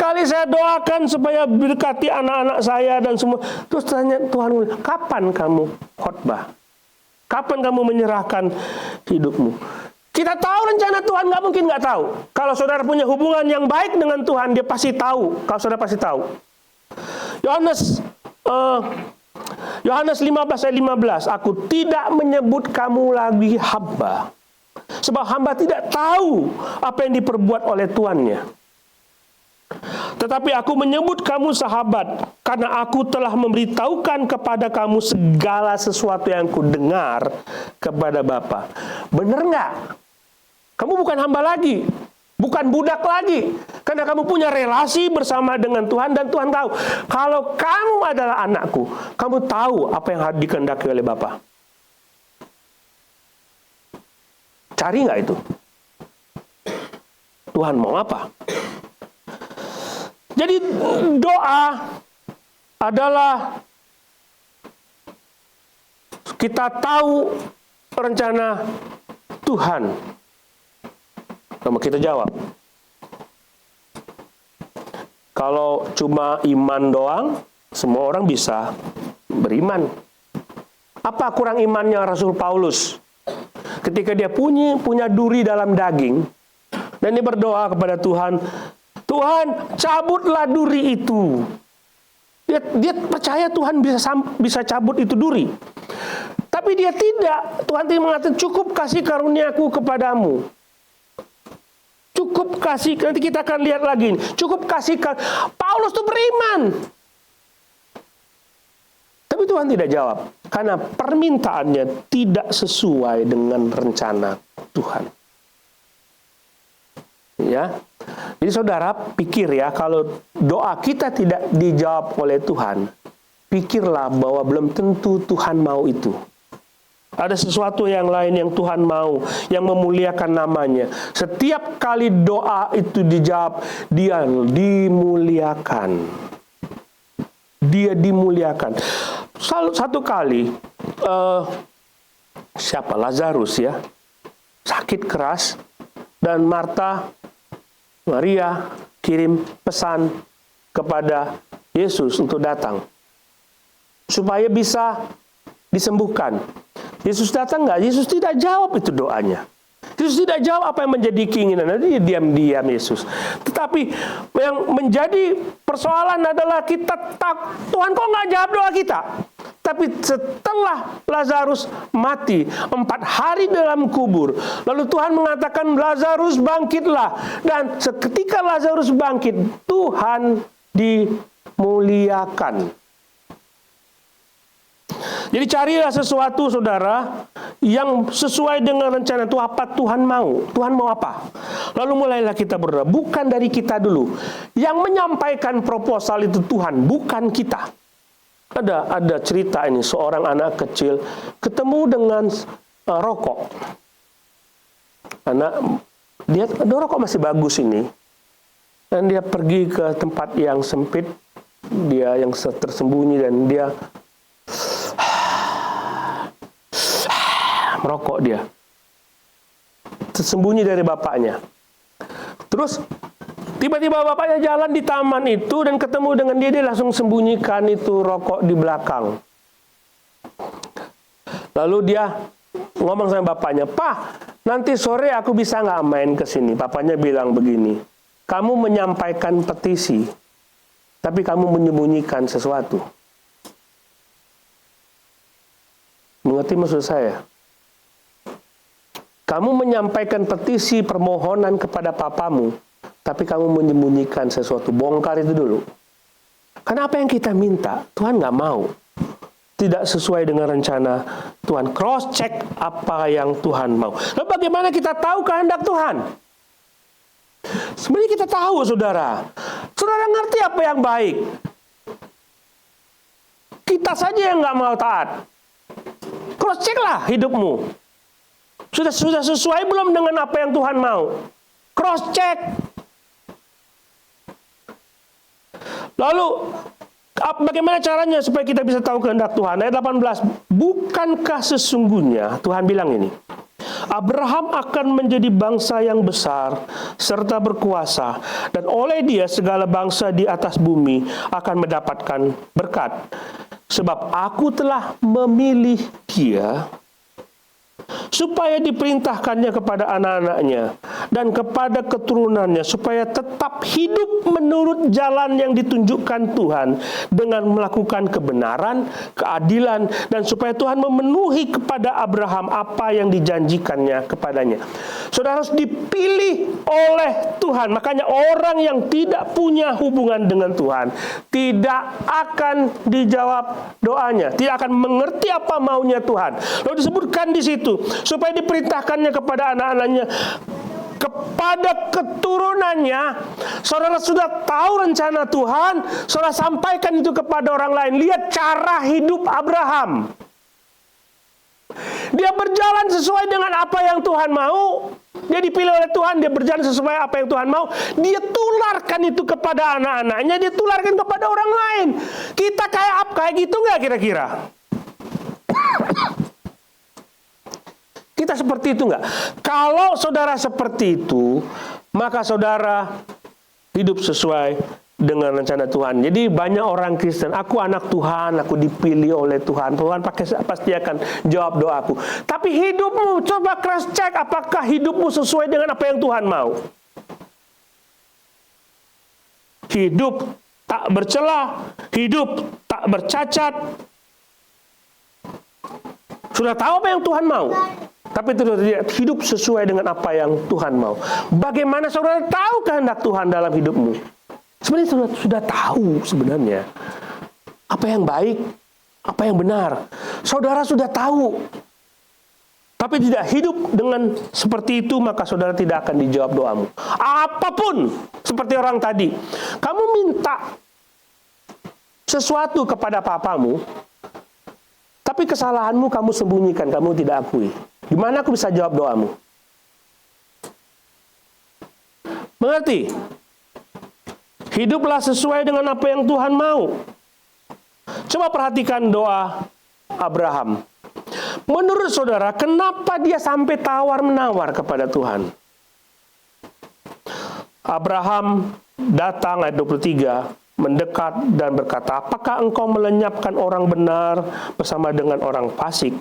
[SPEAKER 4] kali saya doakan supaya berkati anak-anak saya dan semua. Terus tanya Tuhan, kapan kamu khotbah? Kapan kamu menyerahkan hidupmu? Kita tahu rencana Tuhan, nggak mungkin nggak tahu. Kalau saudara punya hubungan yang baik dengan Tuhan, dia pasti tahu. Kalau saudara pasti tahu. Yohanes 15 ayat 15, aku tidak menyebut kamu lagi hamba, sebab hamba tidak tahu apa yang diperbuat oleh tuannya. Tetapi aku menyebut kamu sahabat, karena aku telah memberitahukan kepada kamu segala sesuatu yang ku dengar kepada Bapa. Benar nggak? Kamu bukan hamba lagi, bukan budak lagi, karena kamu punya relasi bersama dengan Tuhan, dan Tuhan tahu kalau kamu adalah anakku, kamu tahu apa yang harus dikehendaki oleh Bapa. Cari nggak itu? Tuhan mau apa? Jadi doa adalah kita tahu rencana Tuhan. Sama kita jawab. Kalau cuma iman doang, semua orang bisa beriman. Apa kurang imannya Rasul Paulus? Ketika dia punya duri dalam daging, dan dia berdoa kepada Tuhan, Tuhan, cabutlah duri itu. Dia percaya Tuhan bisa cabut itu duri. Tapi dia tidak. Tuhan tidak mengatakan, cukup kasih karuniaku kepadamu. Cukup kasih, nanti kita akan lihat lagi. Cukup kasih, Paulus itu beriman. Tapi Tuhan tidak jawab. Karena permintaannya tidak sesuai dengan rencana Tuhan. Ya, jadi saudara pikir ya, kalau doa kita tidak dijawab oleh Tuhan, pikirlah bahwa belum tentu Tuhan mau itu. Ada sesuatu yang lain yang Tuhan mau, yang memuliakan namanya. Setiap kali doa itu dijawab, dia dimuliakan. Dia dimuliakan. Satu kali, Lazarus ya, sakit keras, dan Maria kirim pesan kepada Yesus untuk datang, supaya bisa disembuhkan. Yesus datang nggak? Yesus tidak jawab itu doanya. Yesus tidak jawab apa yang menjadi keinginan. Nanti dia diam-diam Yesus. Tetapi yang menjadi persoalan adalah kita Tuhan kok nggak jawab doa kita? Tapi setelah Lazarus mati 4 hari dalam kubur, lalu Tuhan mengatakan Lazarus bangkitlah, dan seketika Lazarus bangkit, Tuhan dimuliakan. Jadi carilah sesuatu saudara yang sesuai dengan rencana Tuhan. Apa Tuhan mau? Tuhan mau apa? Lalu mulailah kita berdoa. Bukan dari kita dulu. Yang menyampaikan proposal itu Tuhan, bukan kita. Ada cerita ini, seorang anak kecil ketemu dengan rokok. Dia rokok masih bagus ini. Dan dia pergi ke tempat yang sempit, dia yang tersembunyi, dan dia merokok, dia tersembunyi dari bapaknya. Terus tiba-tiba bapaknya jalan di taman itu dan ketemu dengan dia langsung sembunyikan itu rokok di belakang. Lalu dia ngomong sama bapaknya, "Pak, nanti sore aku bisa nggak main ke sini?" Bapaknya bilang begini, "Kamu menyampaikan petisi, tapi kamu menyembunyikan sesuatu." Mengerti maksud saya? Kamu menyampaikan petisi permohonan kepada papamu, tapi kamu menyembunyikan sesuatu. Bongkar itu dulu. Karena apa yang kita minta, Tuhan nggak mau. Tidak sesuai dengan rencana Tuhan. Cross check apa yang Tuhan mau. Lalu bagaimana kita tahu kehendak Tuhan? Sebenarnya kita tahu, saudara. Saudara ngerti apa yang baik. Kita saja yang nggak mau taat. Cross check lah hidupmu. Sudah sesuai belum dengan apa yang Tuhan mau? Cross check. Lalu bagaimana caranya supaya kita bisa tahu kehendak Tuhan? Ayat 18. Bukankah sesungguhnya, Tuhan bilang ini, Abraham akan menjadi bangsa yang besar serta berkuasa, dan oleh dia segala bangsa di atas bumi akan mendapatkan berkat. Sebab aku telah memilih dia supaya diperintahkannya kepada anak-anaknya dan kepada keturunannya, supaya tetap hidup menurut jalan yang ditunjukkan Tuhan dengan melakukan kebenaran, keadilan, dan supaya Tuhan memenuhi kepada Abraham apa yang dijanjikannya kepadanya. Saudara, harus dipilih oleh Tuhan. Makanya orang yang tidak punya hubungan dengan Tuhan tidak akan dijawab doanya, tidak akan mengerti apa maunya Tuhan. Lalu disebutkan di situ, supaya diperintahkannya kepada anak-anaknya, kepada keturunannya. Saudara sudah tahu rencana Tuhan, saudara sampaikan itu kepada orang lain. Lihat cara hidup Abraham. Dia berjalan sesuai dengan apa yang Tuhan mau. Dia dipilih oleh Tuhan, dia berjalan sesuai apa yang Tuhan mau. Dia tularkan itu kepada anak-anaknya, dia tularkan kepada orang lain. Kita kayak gitu nggak kira-kira? Kita seperti itu nggak? Kalau saudara seperti itu, maka saudara hidup sesuai dengan rencana Tuhan. Jadi banyak orang Kristen, aku anak Tuhan, aku dipilih oleh Tuhan. Tuhan pasti akan jawab doaku. Tapi hidupmu, coba cross check apakah hidupmu sesuai dengan apa yang Tuhan mau. Hidup tak bercela, hidup tak bercacat. Sudah tahu apa yang Tuhan mau, tapi tidak hidup sesuai dengan apa yang Tuhan mau. Bagaimana saudara tahu kehendak Tuhan dalam hidupmu? Sebenarnya sudah tahu sebenarnya apa yang baik, apa yang benar. Saudara sudah tahu, tapi tidak hidup dengan seperti itu, maka saudara tidak akan dijawab doamu. Apapun, seperti orang tadi, kamu minta sesuatu kepada papamu, tapi kesalahanmu kamu sembunyikan, kamu tidak akui. Gimana aku bisa jawab doamu? Mengerti? Hiduplah sesuai dengan apa yang Tuhan mau. Coba perhatikan doa Abraham. Menurut saudara, kenapa dia sampai tawar-menawar kepada Tuhan? Abraham datang, ayat 23, mendekat dan berkata, apakah engkau melenyapkan orang benar bersama dengan orang fasik?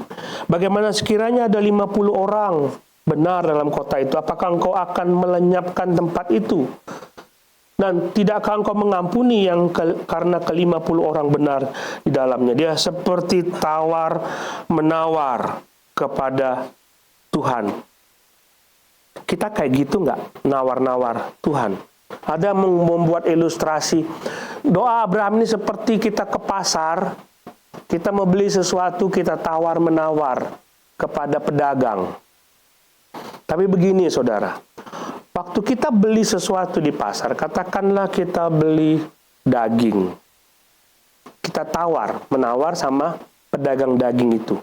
[SPEAKER 4] Bagaimana sekiranya ada 50 orang benar dalam kota itu? Apakah engkau akan melenyapkan tempat itu? Dan tidakkah engkau mengampuni yang karena ke-50 orang benar di dalamnya? Dia seperti tawar-menawar kepada Tuhan. Kita kayak gitu nggak? Nawar-nawar Tuhan. Ada membuat ilustrasi. Doa Abraham ini seperti kita ke pasar, kita mau beli sesuatu, kita tawar-menawar kepada pedagang. Tapi begini saudara, waktu kita beli sesuatu di pasar, katakanlah kita beli daging. Kita tawar-menawar sama pedagang daging itu.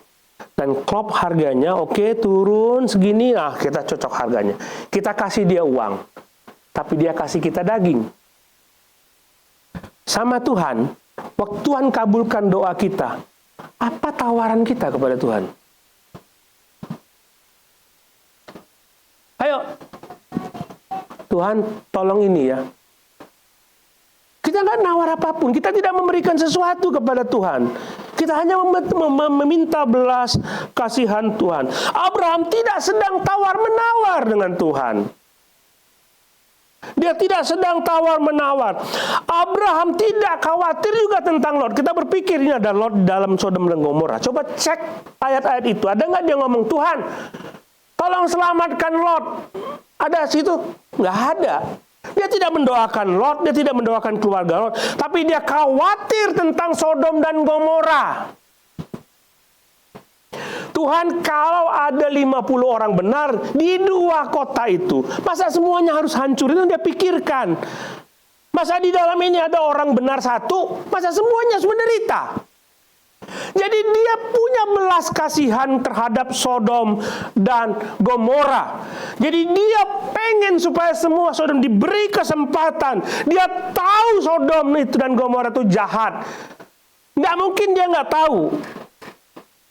[SPEAKER 4] Dan klop harganya, oke, turun segini, nah kita cocok harganya. Kita kasih dia uang, tapi dia kasih kita daging. Sama Tuhan, waktu Tuhan kabulkan doa kita, apa tawaran kita kepada Tuhan? Ayo, Tuhan tolong ini ya. Kita nggak nawar apapun, kita tidak memberikan sesuatu kepada Tuhan. Kita hanya meminta belas kasihan Tuhan. Abraham tidak sedang tawar-menawar dengan Tuhan. Dia tidak sedang tawar-menawar. Abraham tidak khawatir juga tentang Lot. Kita berpikir ini ada Lot dalam Sodom dan Gomora. Coba cek ayat-ayat itu. Ada nggak dia ngomong, Tuhan, tolong selamatkan Lot. Ada situ? Nggak ada. Dia tidak mendoakan Lot, dia tidak mendoakan keluarga Lot, tapi dia khawatir tentang Sodom dan Gomora. Tuhan, kalau ada 50 orang benar di 2 kota itu, masa semuanya harus hancur? Itu dia pikirkan. Masa di dalam ini ada orang benar 1, masa semuanya harus menderita? Jadi dia punya belas kasihan terhadap Sodom dan Gomora. Jadi dia pengen supaya semua Sodom diberi kesempatan. Dia tahu Sodom itu dan Gomora itu jahat. Nggak mungkin dia nggak tahu.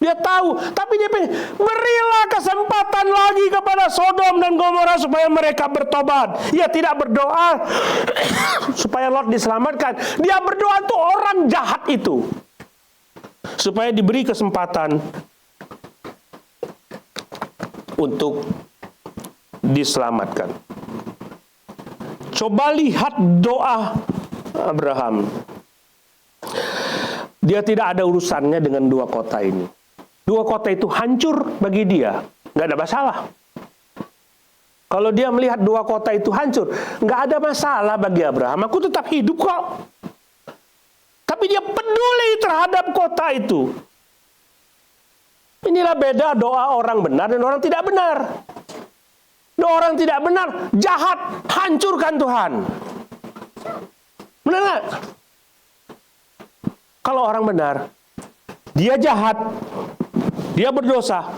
[SPEAKER 4] Dia tahu, tapi dia pengen, berilah kesempatan lagi kepada Sodom dan Gomora supaya mereka bertobat. Ia tidak berdoa supaya Lot diselamatkan. Dia berdoa untuk orang jahat itu, supaya diberi kesempatan untuk diselamatkan. Coba lihat doa Abraham. Dia tidak ada urusannya dengan dua kota ini. Dua kota itu hancur bagi dia, nggak ada masalah. Kalau dia melihat dua kota itu hancur, nggak ada masalah bagi Abraham. Aku tetap hidup kok. Tapi dia peduli terhadap kota itu. Inilah beda doa orang benar dan orang tidak benar. Doa orang tidak benar, jahat, hancurkan Tuhan. Benar nggak? Kalau orang benar, dia jahat, dia berdosa,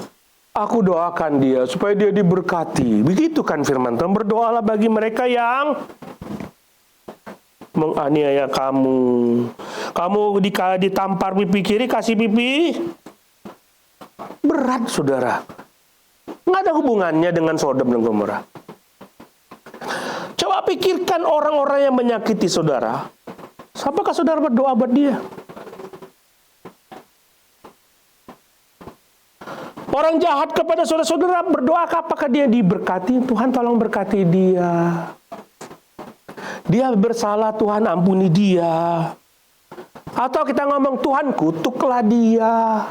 [SPEAKER 4] aku doakan dia supaya dia diberkati. Begitu kan firman Tuhan, berdoalah bagi mereka yang menganiaya kamu. Kamu ditampar pipi kiri, kasih pipi. Berat, saudara. Nggak ada hubungannya dengan Sodom dan Gomora. Coba pikirkan orang-orang yang menyakiti saudara. Apakah saudara berdoa buat dia? Orang jahat kepada saudara-saudara berdoa, apakah dia diberkati? Tuhan tolong berkati dia. Dia bersalah, Tuhan ampuni dia. Atau kita ngomong, Tuhan kutuklah dia.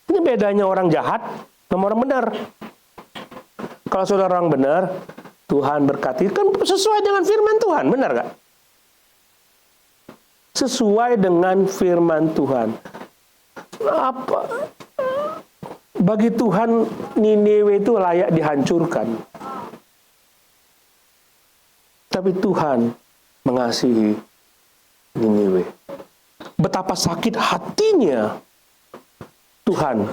[SPEAKER 4] Ini bedanya orang jahat sama orang benar. Kalau saudara orang benar, Tuhan berkati. Kan sesuai dengan firman Tuhan, benar gak? Sesuai dengan firman Tuhan. Bagi Tuhan, Niniwe itu layak dihancurkan. Tapi Tuhan mengasihi Niniwe. Betapa sakit hatinya Tuhan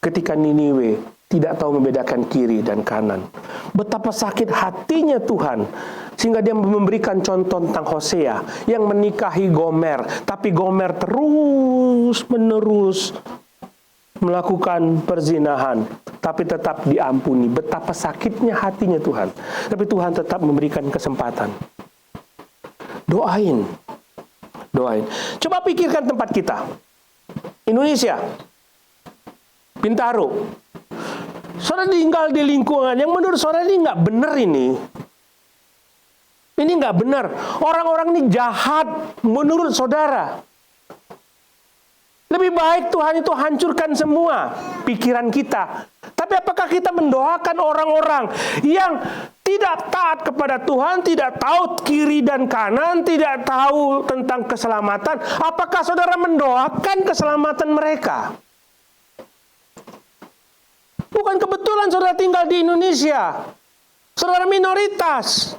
[SPEAKER 4] ketika Niniwe tidak tahu membedakan kiri dan kanan. Betapa sakit hatinya Tuhan sehingga dia memberikan contoh tentang Hosea yang menikahi Gomer, tapi Gomer terus-menerus melakukan perzinahan, tapi tetap diampuni. Betapa sakitnya hatinya Tuhan. Tapi Tuhan tetap memberikan kesempatan. Doain. Coba pikirkan tempat kita. Indonesia. Bintaro. Saudara tinggal di lingkungan yang menurut saudara ini nggak benar ini. Ini nggak benar. Orang-orang ini jahat menurut saudara. Lebih baik Tuhan itu hancurkan semua pikiran kita. Tapi apakah kita mendoakan orang-orang yang tidak taat kepada Tuhan, tidak tahu kiri dan kanan, tidak tahu tentang keselamatan? Apakah saudara mendoakan keselamatan mereka? Bukan kebetulan saudara tinggal di Indonesia. Saudara minoritas.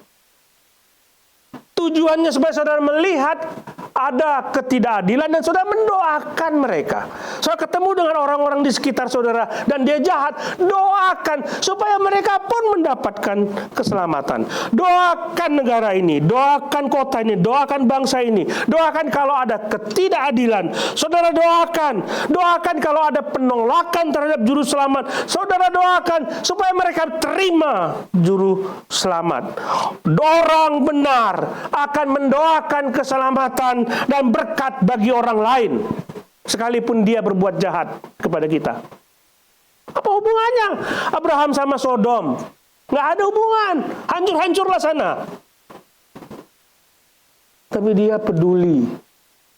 [SPEAKER 4] Tujuannya supaya saudara melihat ada ketidakadilan dan saudara mendoakan mereka. Saudara ketemu dengan orang-orang di sekitar saudara dan dia jahat, doakan supaya mereka pun mendapatkan keselamatan. Doakan negara ini, doakan kota ini, doakan bangsa ini. Doakan kalau ada ketidakadilan, saudara doakan. Doakan kalau ada penolakan terhadap juru selamat, saudara doakan supaya mereka terima juru selamat. Orang benar akan mendoakan keselamatan dan berkat bagi orang lain, sekalipun dia berbuat jahat kepada kita. Apa hubungannya Abraham sama Sodom? Nggak ada hubungan. Hancur-hancurlah sana. Tapi dia peduli.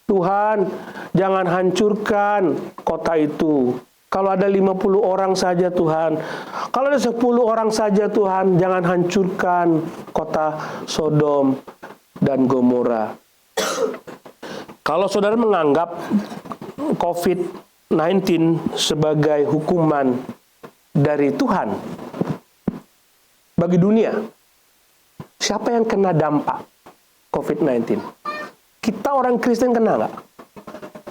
[SPEAKER 4] Tuhan, jangan hancurkan kota itu. Kalau ada 50 orang saja Tuhan. Kalau ada 10 orang saja Tuhan, jangan hancurkan kota Sodom dan Gomora. Kalau saudara menganggap COVID-19 sebagai hukuman dari Tuhan bagi dunia, siapa yang kena dampak COVID-19? Kita orang Kristen kena nggak?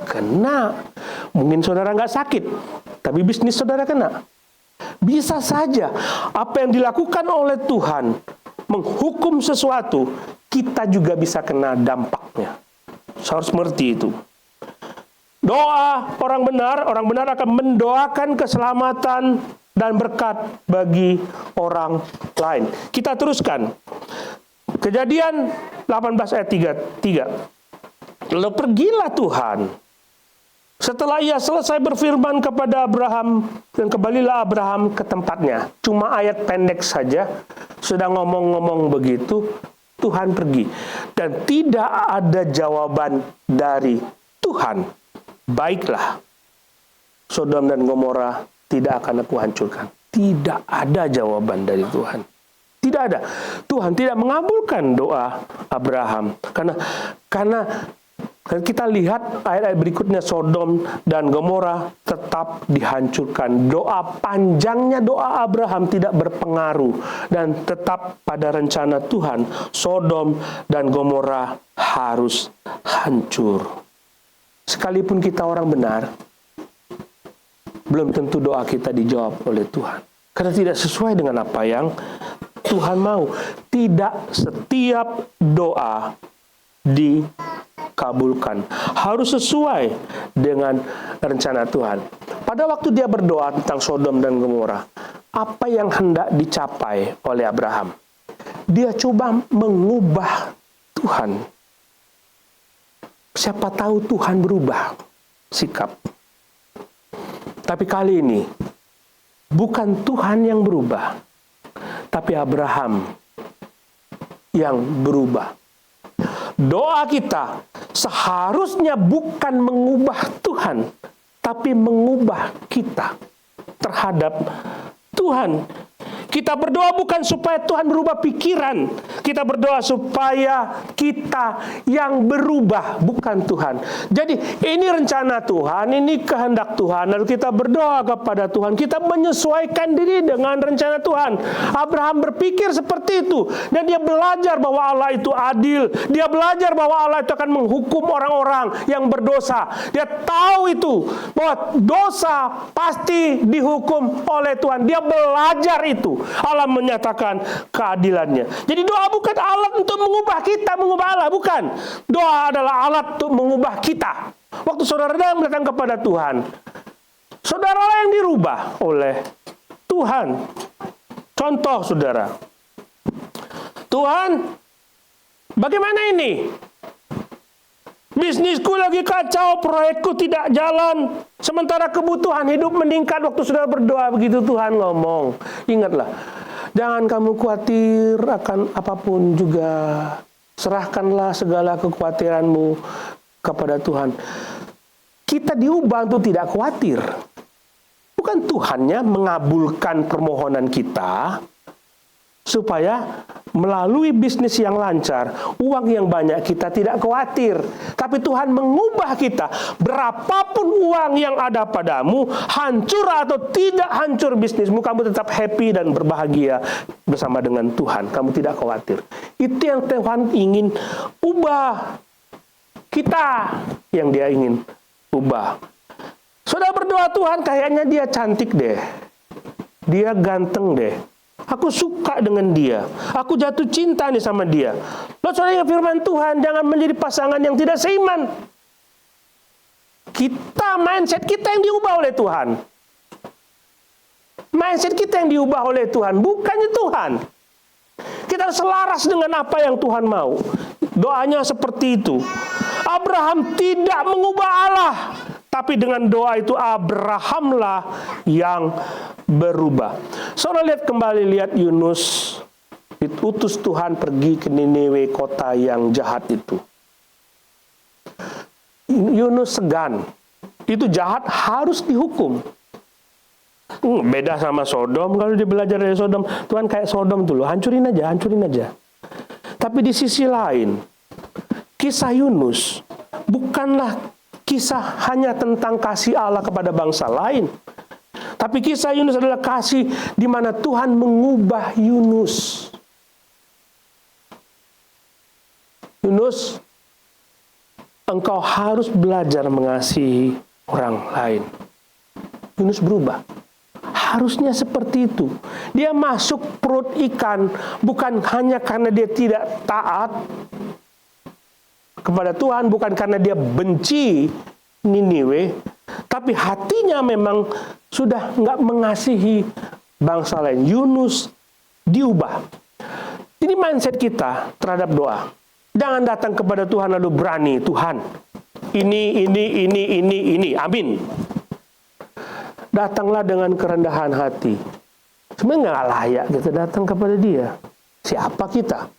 [SPEAKER 4] Kena. Mungkin saudara nggak sakit, tapi bisnis saudara kena. Bisa saja apa yang dilakukan oleh Tuhan menghukum sesuatu, kita juga bisa kena dampaknya. Saya harus mengerti itu. Doa orang benar akan mendoakan keselamatan dan berkat bagi orang lain. Kita teruskan. Kejadian 18 ayat 3. Lalu pergilah Tuhan setelah ia selesai berfirman kepada Abraham, dan kembalilah Abraham ke tempatnya. Cuma ayat pendek saja, sudah ngomong-ngomong begitu, Tuhan pergi. Dan tidak ada jawaban dari Tuhan. Baiklah, Sodom dan Gomora tidak akan aku hancurkan. Tidak ada jawaban dari Tuhan. Tidak ada. Tuhan tidak mengabulkan doa Abraham. Karena kita lihat ayat-ayat berikutnya, Sodom dan Gomora tetap dihancurkan. Doa panjangnya doa Abraham tidak berpengaruh. Dan tetap pada rencana Tuhan, Sodom dan Gomora harus hancur. Sekalipun kita orang benar, belum tentu doa kita dijawab oleh Tuhan. Karena tidak sesuai dengan apa yang Tuhan mau. Tidak setiap doa dikabulkan. Harus sesuai dengan rencana Tuhan. Pada waktu dia berdoa tentang Sodom dan Gomora, apa yang hendak dicapai oleh Abraham? Dia coba mengubah Tuhan. Siapa tahu Tuhan berubah sikap. Tapi kali ini bukan Tuhan yang berubah, tapi Abraham yang berubah. Doa kita seharusnya bukan mengubah Tuhan, tapi mengubah kita terhadap Tuhan. Kita berdoa bukan supaya Tuhan berubah pikiran. Kita berdoa supaya kita yang berubah, bukan Tuhan. Jadi ini rencana Tuhan, ini kehendak Tuhan. Lalu kita berdoa kepada Tuhan. Kita menyesuaikan diri dengan rencana Tuhan. Abraham berpikir seperti itu. Dan dia belajar bahwa Allah itu adil. Dia belajar bahwa Allah itu akan menghukum orang-orang yang berdosa. Dia tahu itu, bahwa dosa pasti dihukum oleh Tuhan. Dia belajar itu. Allah menyatakan keadilannya. Jadi doa bukan alat untuk mengubah kita, mengubah Allah, bukan. Doa adalah alat untuk mengubah kita. Waktu saudara datang kepada Tuhan, saudara yang dirubah oleh Tuhan. Contoh saudara, Tuhan, bagaimana ini? Bisnisku lagi kacau, proyekku tidak jalan. Sementara kebutuhan hidup meningkat. Waktu saudara berdoa begitu, Tuhan ngomong, ingatlah, jangan kamu khawatir akan apapun juga. Serahkanlah segala kekhawatiranmu kepada Tuhan. Kita diubah untuk tidak khawatir. Bukan Tuhannya mengabulkan permohonan kita supaya melalui bisnis yang lancar, uang yang banyak, kita tidak khawatir. Tapi Tuhan mengubah kita. Berapapun uang yang ada padamu, hancur atau tidak hancur bisnismu, kamu tetap happy dan berbahagia bersama dengan Tuhan. Kamu tidak khawatir. Itu yang Tuhan ingin ubah. Kita yang dia ingin ubah. Saudara berdoa, Tuhan kayaknya dia cantik deh. Dia ganteng deh. Aku suka dengan dia. Aku jatuh cinta nih sama dia. Lalu saudara ingat firman Tuhan, jangan menjadi pasangan yang tidak seiman. Mindset kita yang diubah oleh Tuhan. Mindset kita yang diubah oleh Tuhan, bukannya Tuhan. Kita harus selaras dengan apa yang Tuhan mau. Doanya seperti itu. Abraham tidak mengubah Allah, tapi dengan doa itu Abrahamlah yang berubah. Saudara lihat kembali, lihat Yunus, diutus Tuhan pergi ke Niniwe, kota yang jahat itu. Yunus segan, itu jahat, harus dihukum. Beda sama Sodom. Kalau dia belajar dari Sodom, Tuhan kayak Sodom dulu, hancurin aja. Tapi di sisi lain, kisah Yunus bukanlah kisah hanya tentang kasih Allah kepada bangsa lain. Tapi kisah Yunus adalah kasih di mana Tuhan mengubah Yunus. Yunus, engkau harus belajar mengasihi orang lain. Yunus berubah. Harusnya seperti itu. Dia masuk perut ikan bukan hanya karena dia tidak taat kepada Tuhan, bukan karena dia benci Niniwe, tapi hatinya memang sudah nggak mengasihi bangsa lain. Yunus diubah. Ini mindset kita terhadap doa. Jangan datang kepada Tuhan lalu berani, Tuhan, ini, amin. Datanglah dengan kerendahan hati. Sebenarnya nggak layak kita datang kepada Dia. Siapa kita?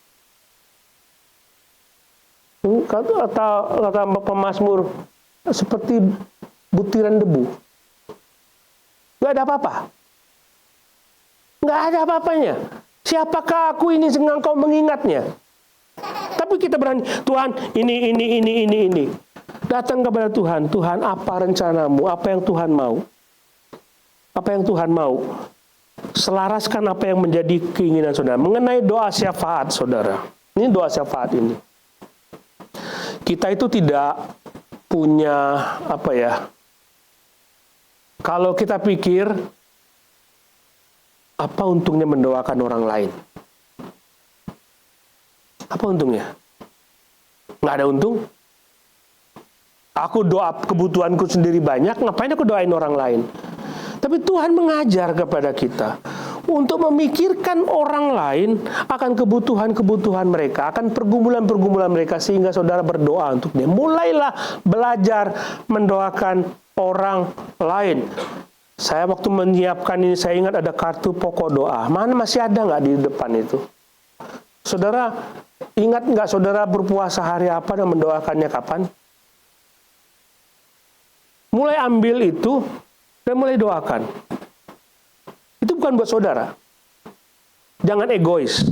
[SPEAKER 4] Kata pemazmur, seperti butiran debu. Nggak ada apa-apa. Nggak ada apa-apanya. Siapakah aku ini sehingga Engkau mengingatnya? Tapi kita berani, Tuhan, ini. Datang kepada Tuhan. Tuhan, apa rencanamu? Apa yang Tuhan mau? Apa yang Tuhan mau? Selaraskan apa yang menjadi keinginan saudara. Mengenai doa syafaat, saudara. Ini doa syafaat ini. Kita itu tidak punya, kalau kita pikir, apa untungnya mendoakan orang lain? Apa untungnya? Nggak ada untung. Aku doa kebutuhanku sendiri banyak, ngapain aku doain orang lain? Tapi Tuhan mengajar kepada kita untuk memikirkan orang lain akan kebutuhan-kebutuhan mereka, akan pergumulan-pergumulan mereka, sehingga saudara berdoa untuk dia. Mulailah belajar mendoakan orang lain. Saya waktu menyiapkan ini, saya ingat ada kartu pokok doa. Mana masih ada nggak di depan itu? Saudara, ingat nggak saudara berpuasa hari apa dan mendoakannya kapan? Mulai ambil itu dan mulai doakan. Itu bukan buat saudara. Jangan egois.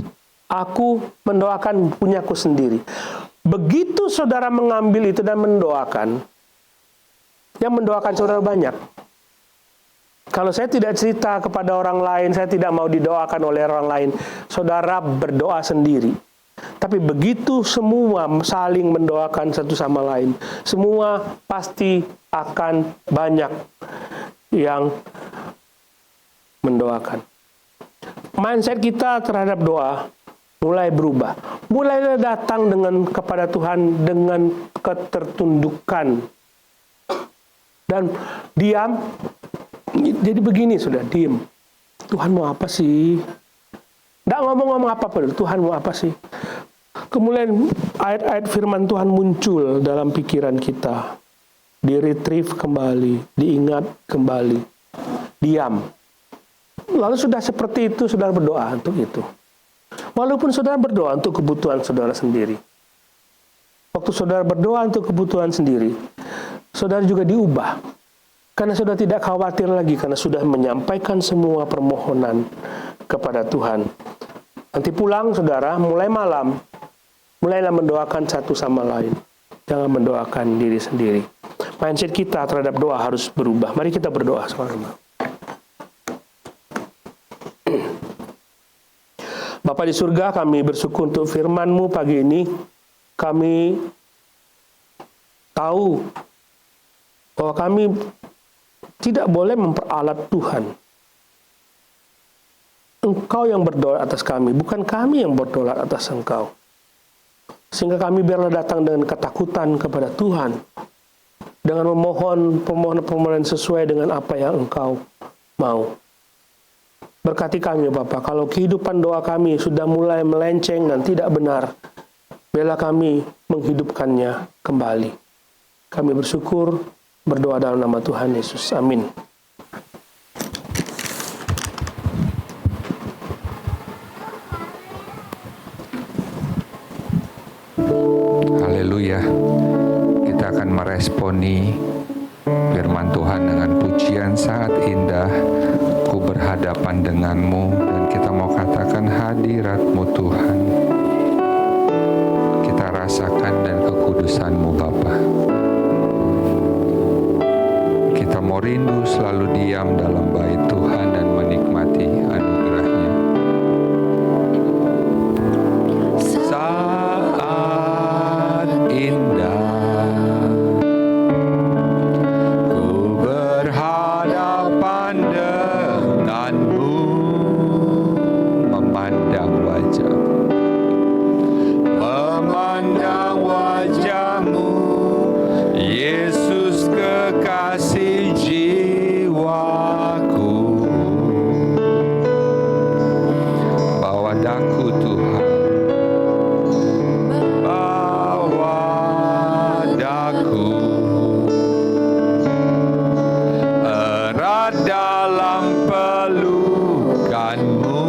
[SPEAKER 4] Aku mendoakan punyaku sendiri. Begitu saudara mengambil itu dan mendoakan, yang mendoakan saudara banyak. Kalau saya tidak cerita kepada orang lain, saya tidak mau didoakan oleh orang lain, saudara berdoa sendiri. Tapi begitu semua saling mendoakan satu sama lain, semua pasti akan banyak yang mendoakan. Mindset kita terhadap doa mulai berubah. Mulai datang kepada Tuhan dengan ketertundukan. Dan diam. Jadi begini sudah, diam. Tuhan mau apa sih? Nggak ngomong-ngomong apa-apa, Tuhan mau apa sih? Kemudian ayat-ayat firman Tuhan muncul dalam pikiran kita. Di-retrieve kembali, diingat kembali. Diam. Lalu sudah seperti itu, saudara berdoa untuk itu. Walaupun saudara berdoa untuk kebutuhan saudara sendiri. Waktu saudara berdoa untuk kebutuhan sendiri, saudara juga diubah. Karena saudara tidak khawatir lagi, karena sudah menyampaikan semua permohonan kepada Tuhan. Nanti pulang, saudara, mulai malam, mulailah mendoakan satu sama lain. Jangan mendoakan diri sendiri. Mindset kita terhadap doa harus berubah. Mari kita berdoa, saudara. Bapa di surga, kami bersyukur untuk firman-Mu pagi ini. Kami tahu bahwa kami tidak boleh memperalat Tuhan. Engkau yang berdoa atas kami, bukan kami yang berdoa atas Engkau. Sehingga kami biarlah datang dengan ketakutan kepada Tuhan, dengan memohon permohonan-permohonan sesuai dengan apa yang Engkau mau. Berkati kami, Bapa, kalau kehidupan doa kami sudah mulai melenceng dan tidak benar, biarlah kami menghidupkannya kembali. Kami bersyukur, berdoa dalam nama Tuhan Yesus. Amin.
[SPEAKER 1] Haleluya. Kita akan meresponi firman Tuhan dengan pujian sangat indah. Ku berhadapan denganmu, dan kita mau katakan hadirat-Mu Tuhan. Kita rasakan dan kekudusan-Mu Bapa. Kita mau rindu selalu diam dalam bait Tuhan dan menikmati anugerah-Nya. Saat indah ku berhadapan denganmu, memandang wajah-Mu, Yesus. jiwaku. Bawa daku Tuhan, bawa daku erat dalam pelukanmu,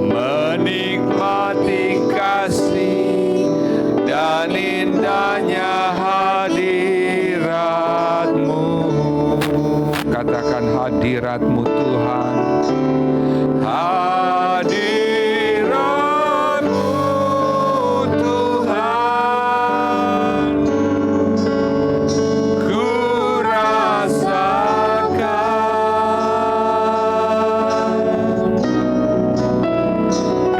[SPEAKER 1] menikmati kasih dan indahnya hadirat-Mu. Katakan hadirat-Mu Tuhan, hadirat-Mu Tuhan, ku rasakan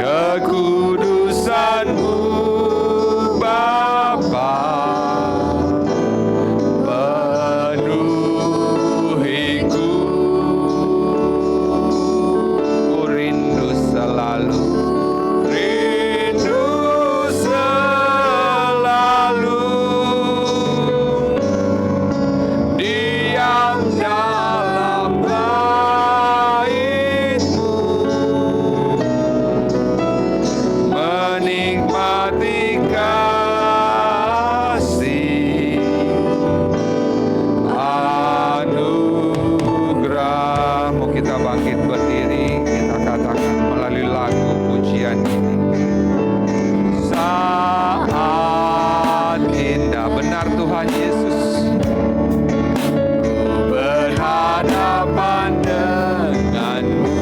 [SPEAKER 1] kekudusan-Mu Bapa, penuhiku. Ku rindu selalu, rindu selalu diam dalam bait-Mu, menikmati kasih anugerah-Mu. Kita bangkit berdiri, kita katakan melalui lagu pujian ini. Saat indah, benar Tuhan Yesus, ku berhadapan dengan-Mu,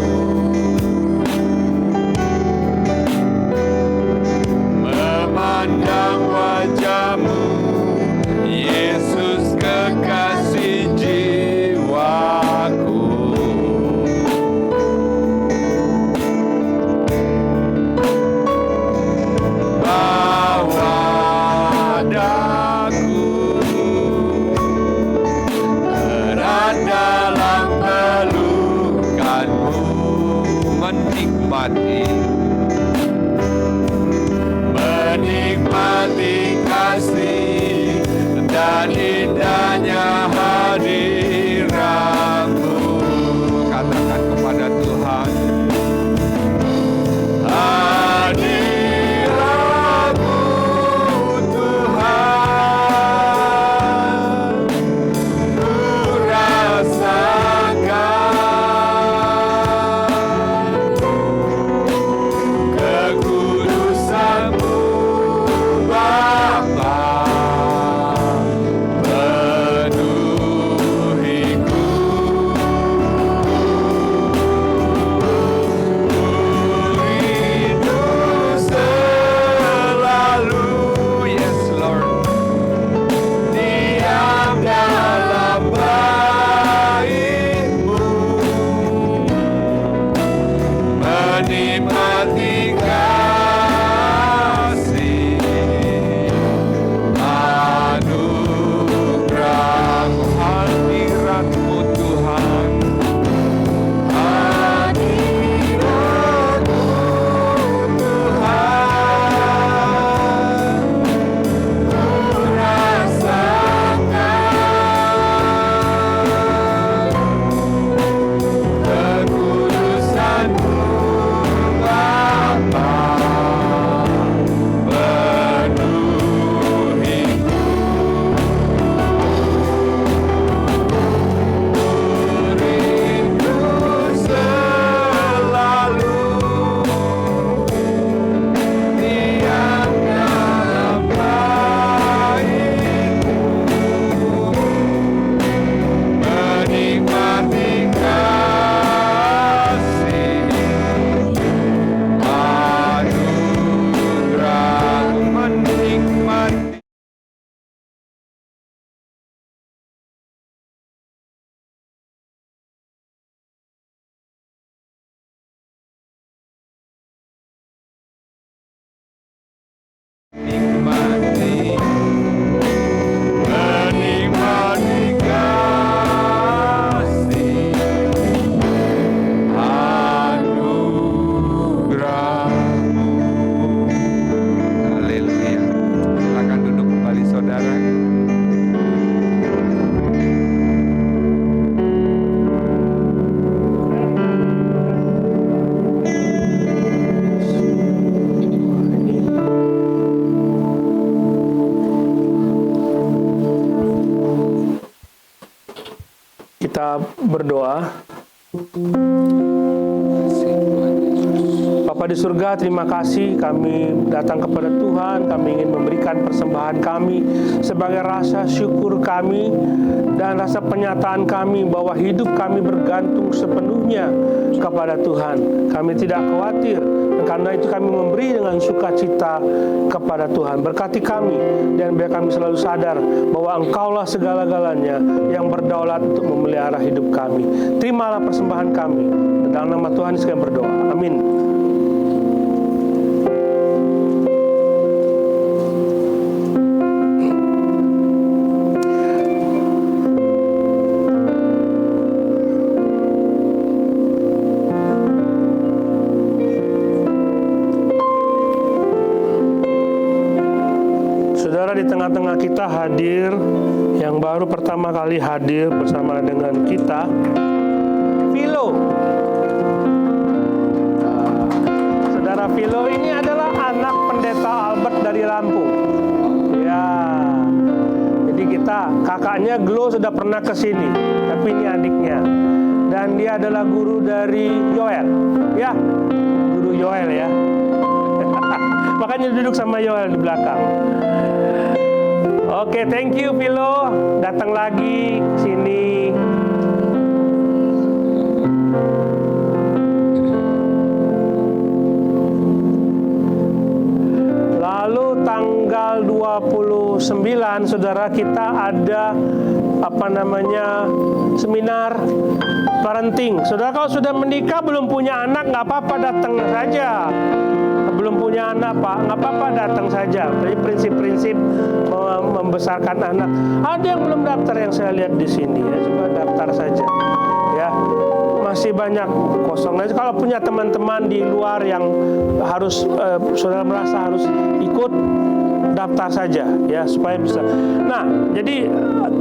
[SPEAKER 1] memandang wajah-Mu, Yesus kekasih jiwaku. Bawa daku erat dalam pelukan-Mu, menikmati kasih dan indahnya hadirat-Mu. Katakan kepada Tuhan, hadirat-Mu Tuhan, ku rasakan kekudusan-Mu Bapa, penuhiku.
[SPEAKER 4] kita berdoa. Bapa di surga, terima kasih kami datang kepada Tuhan. Kami ingin memberikan persembahan kami sebagai rasa syukur kami dan rasa penyataan kami bahwa hidup kami bergantung sepenuhnya kepada Tuhan. Kami tidak khawatir, dan karena itu kami memberi dengan sukacita kepada Tuhan. Berkati kami dan biar kami selalu sadar bahwa Engkaulah segala-galanya yang berdaulat untuk memelihara hidup kami. Terimalah persembahan kami. Dalam nama Tuhan kami berdoa. Amin. Di tengah-tengah kita hadir yang baru pertama kali hadir bersama dengan kita, Philo. Saudara Philo ini adalah anak pendeta Albert dari Lampung. Ya, jadi kakaknya Glo sudah pernah ke sini, tapi ini adiknya. Dan dia adalah guru dari Yoel. Ya, guru Yoel ya. Makanya duduk sama Yoel di belakang. Oke, thank you Philo, datang lagi sini. Lalu tanggal 29 saudara kita ada seminar parenting. Saudara kalau sudah menikah belum punya anak nggak apa-apa, datang saja. Belum punya anak Pak, nggak apa-apa, datang saja. Jadi prinsip-prinsip membesarkan anak. Ada yang belum daftar yang saya lihat di sini ya, coba daftar saja ya. Masih banyak kosong. Nah, kalau punya teman-teman di luar yang harus saudara merasa harus ikut, daftar saja ya supaya bisa. Nah, jadi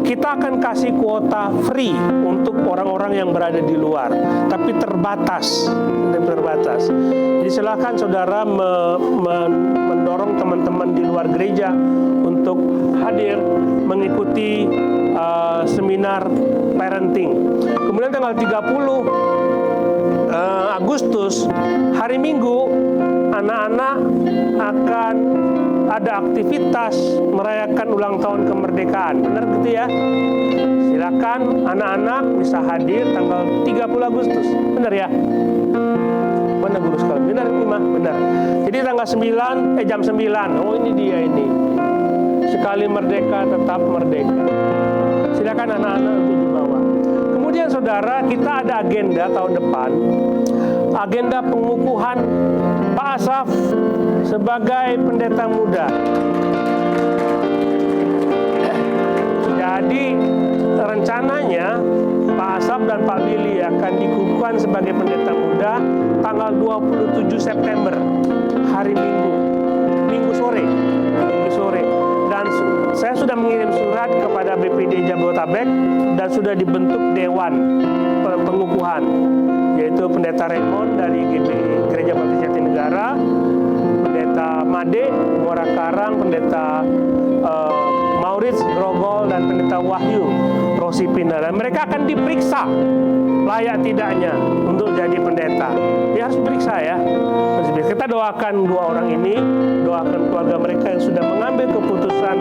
[SPEAKER 4] kita akan kasih kuota free untuk orang-orang yang berada di luar, tapi terbatas. Jadi silakan saudara mendorong teman-teman di luar gereja untuk hadir mengikuti seminar parenting. Kemudian tanggal 30 Agustus hari Minggu, anak-anak akan ada aktivitas merayakan ulang tahun kemerdekaan. Benar gitu ya? Silakan anak-anak bisa hadir tanggal 30 Agustus. Benar ya? Mana guru sekalian? Benar Imah? Benar. Jadi tanggal 9 jam 9. Oh, ini dia ini. Sekali merdeka tetap merdeka. Silakan anak-anak untuk dibawa. Kemudian saudara, kita ada agenda tahun depan. Agenda pengukuhan Pak Asaf sebagai pendeta muda. Jadi rencananya Pak Asaf dan Pak Billy akan dikukuhkan sebagai pendeta muda tanggal 27 September, hari Minggu sore. Dan saya sudah mengirim surat kepada BPD Jabodetabek dan sudah dibentuk dewan pengukuhan, yaitu Pendeta Raymond dari Gereja Baptis Jatinegara, Pendeta Made Muara Karang, Pendeta Maurits Grogol, dan Pendeta Wahyu Rosipina. Dan mereka akan diperiksa layak tidaknya untuk jadi pendeta. Dia harus periksa ya. Kita doakan dua orang ini, doakan keluarga mereka yang sudah mengambil keputusan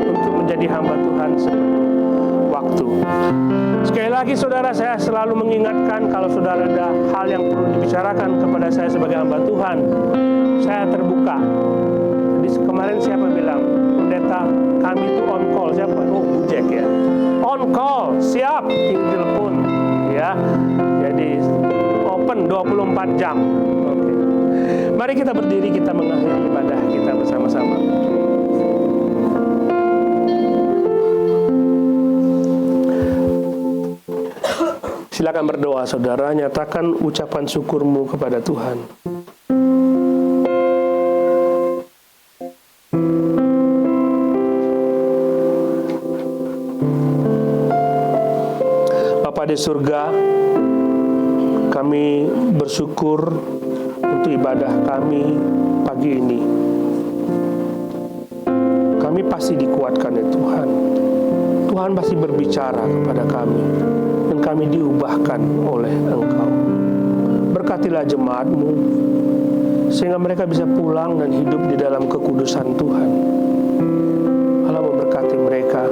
[SPEAKER 4] untuk menjadi hamba Tuhan sepenuh waktu. Sekali lagi saudara, saya selalu mengingatkan kalau saudara ada hal yang perlu dibicarakan kepada saya sebagai hamba Tuhan, saya terbuka. Jadi kemarin siapa bilang, pendeta kami itu on call, siapa? Oh, Jack ya. On call, siap, tinggal telepon ya. Jadi open 24 jam. Oke. Mari kita berdiri, kita mengakhiri ibadah kita bersama-sama. Silakan berdoa saudara, nyatakan ucapan syukurmu kepada Tuhan. Bapa di surga, kami bersyukur untuk ibadah kami pagi ini. Kami pasti dikuatkan ya Tuhan. Tuhan pasti berbicara kepada kami. Dan dan kami diubahkan oleh Engkau. Berkatilah jemaat-Mu, sehingga mereka bisa pulang dan hidup di dalam kekudusan Tuhan. Allah memberkati mereka.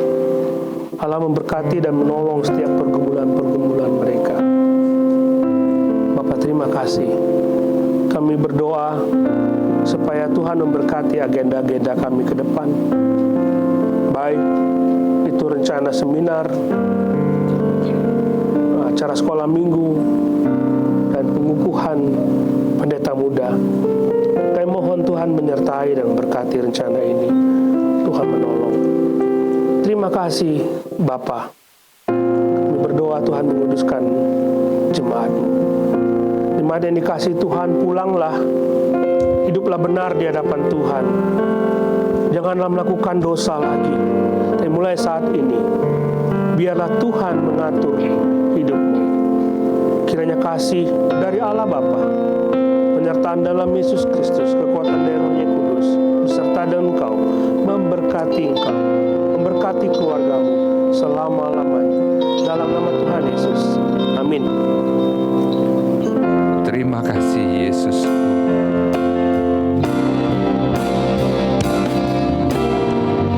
[SPEAKER 4] Allah memberkati dan menolong setiap pergumulan-pergumulan mereka. Bapa, terima kasih. Kami berdoa supaya Tuhan memberkati agenda-agenda kami ke depan. Baik itu rencana seminar, acara sekolah minggu, dan pengukuhan pendeta muda. Kami mohon Tuhan menyertai dan memberkati rencana ini. Tuhan menolong. Terima kasih Bapa. Kami berdoa Tuhan menguduskan jemaat-Mu. Jemaat yang dikasih Tuhan, pulanglah. Hiduplah benar di hadapan Tuhan. Janganlah melakukan dosa lagi. Tapi mulai saat ini, biarlah Tuhan mengatur hidupmu. Kiranya kasih dari Allah Bapa, penyertaan dalam Yesus Kristus, kekuatan dari Roh-Nya Kudus, beserta dengan engkau, memberkati engkau, memberkati keluargamu selama-lamanya. Dalam nama Tuhan Yesus. Amin.
[SPEAKER 1] Terima kasih Yesus.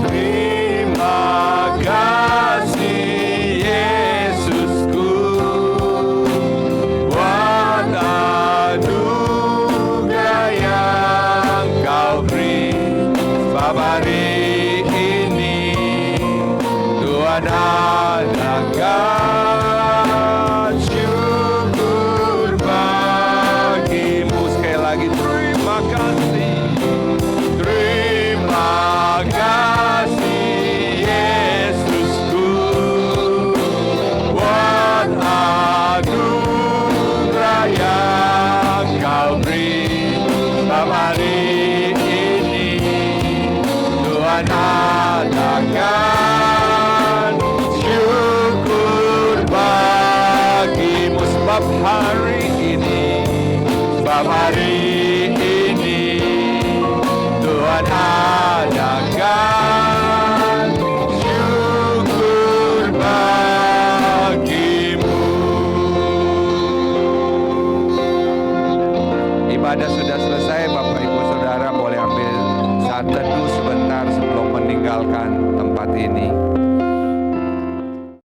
[SPEAKER 2] Terima kasih Yesusku, buat anugerah yang Kau beri. Sebab hari ini Tuhan adakan syukur bagimu. Sekali lagi terima kasih. Terima kasih Yesusku, buat anugerah yang Kau beri. Sebab hari ini Tuhan adakan syukur bagimu. Sebab hari ini Tuhan adakan syukur bagimu.
[SPEAKER 1] Ibadah sudah selesai, Bapak Ibu Saudara boleh ambil saat teduh sebentar sebelum meninggalkan tempat ini.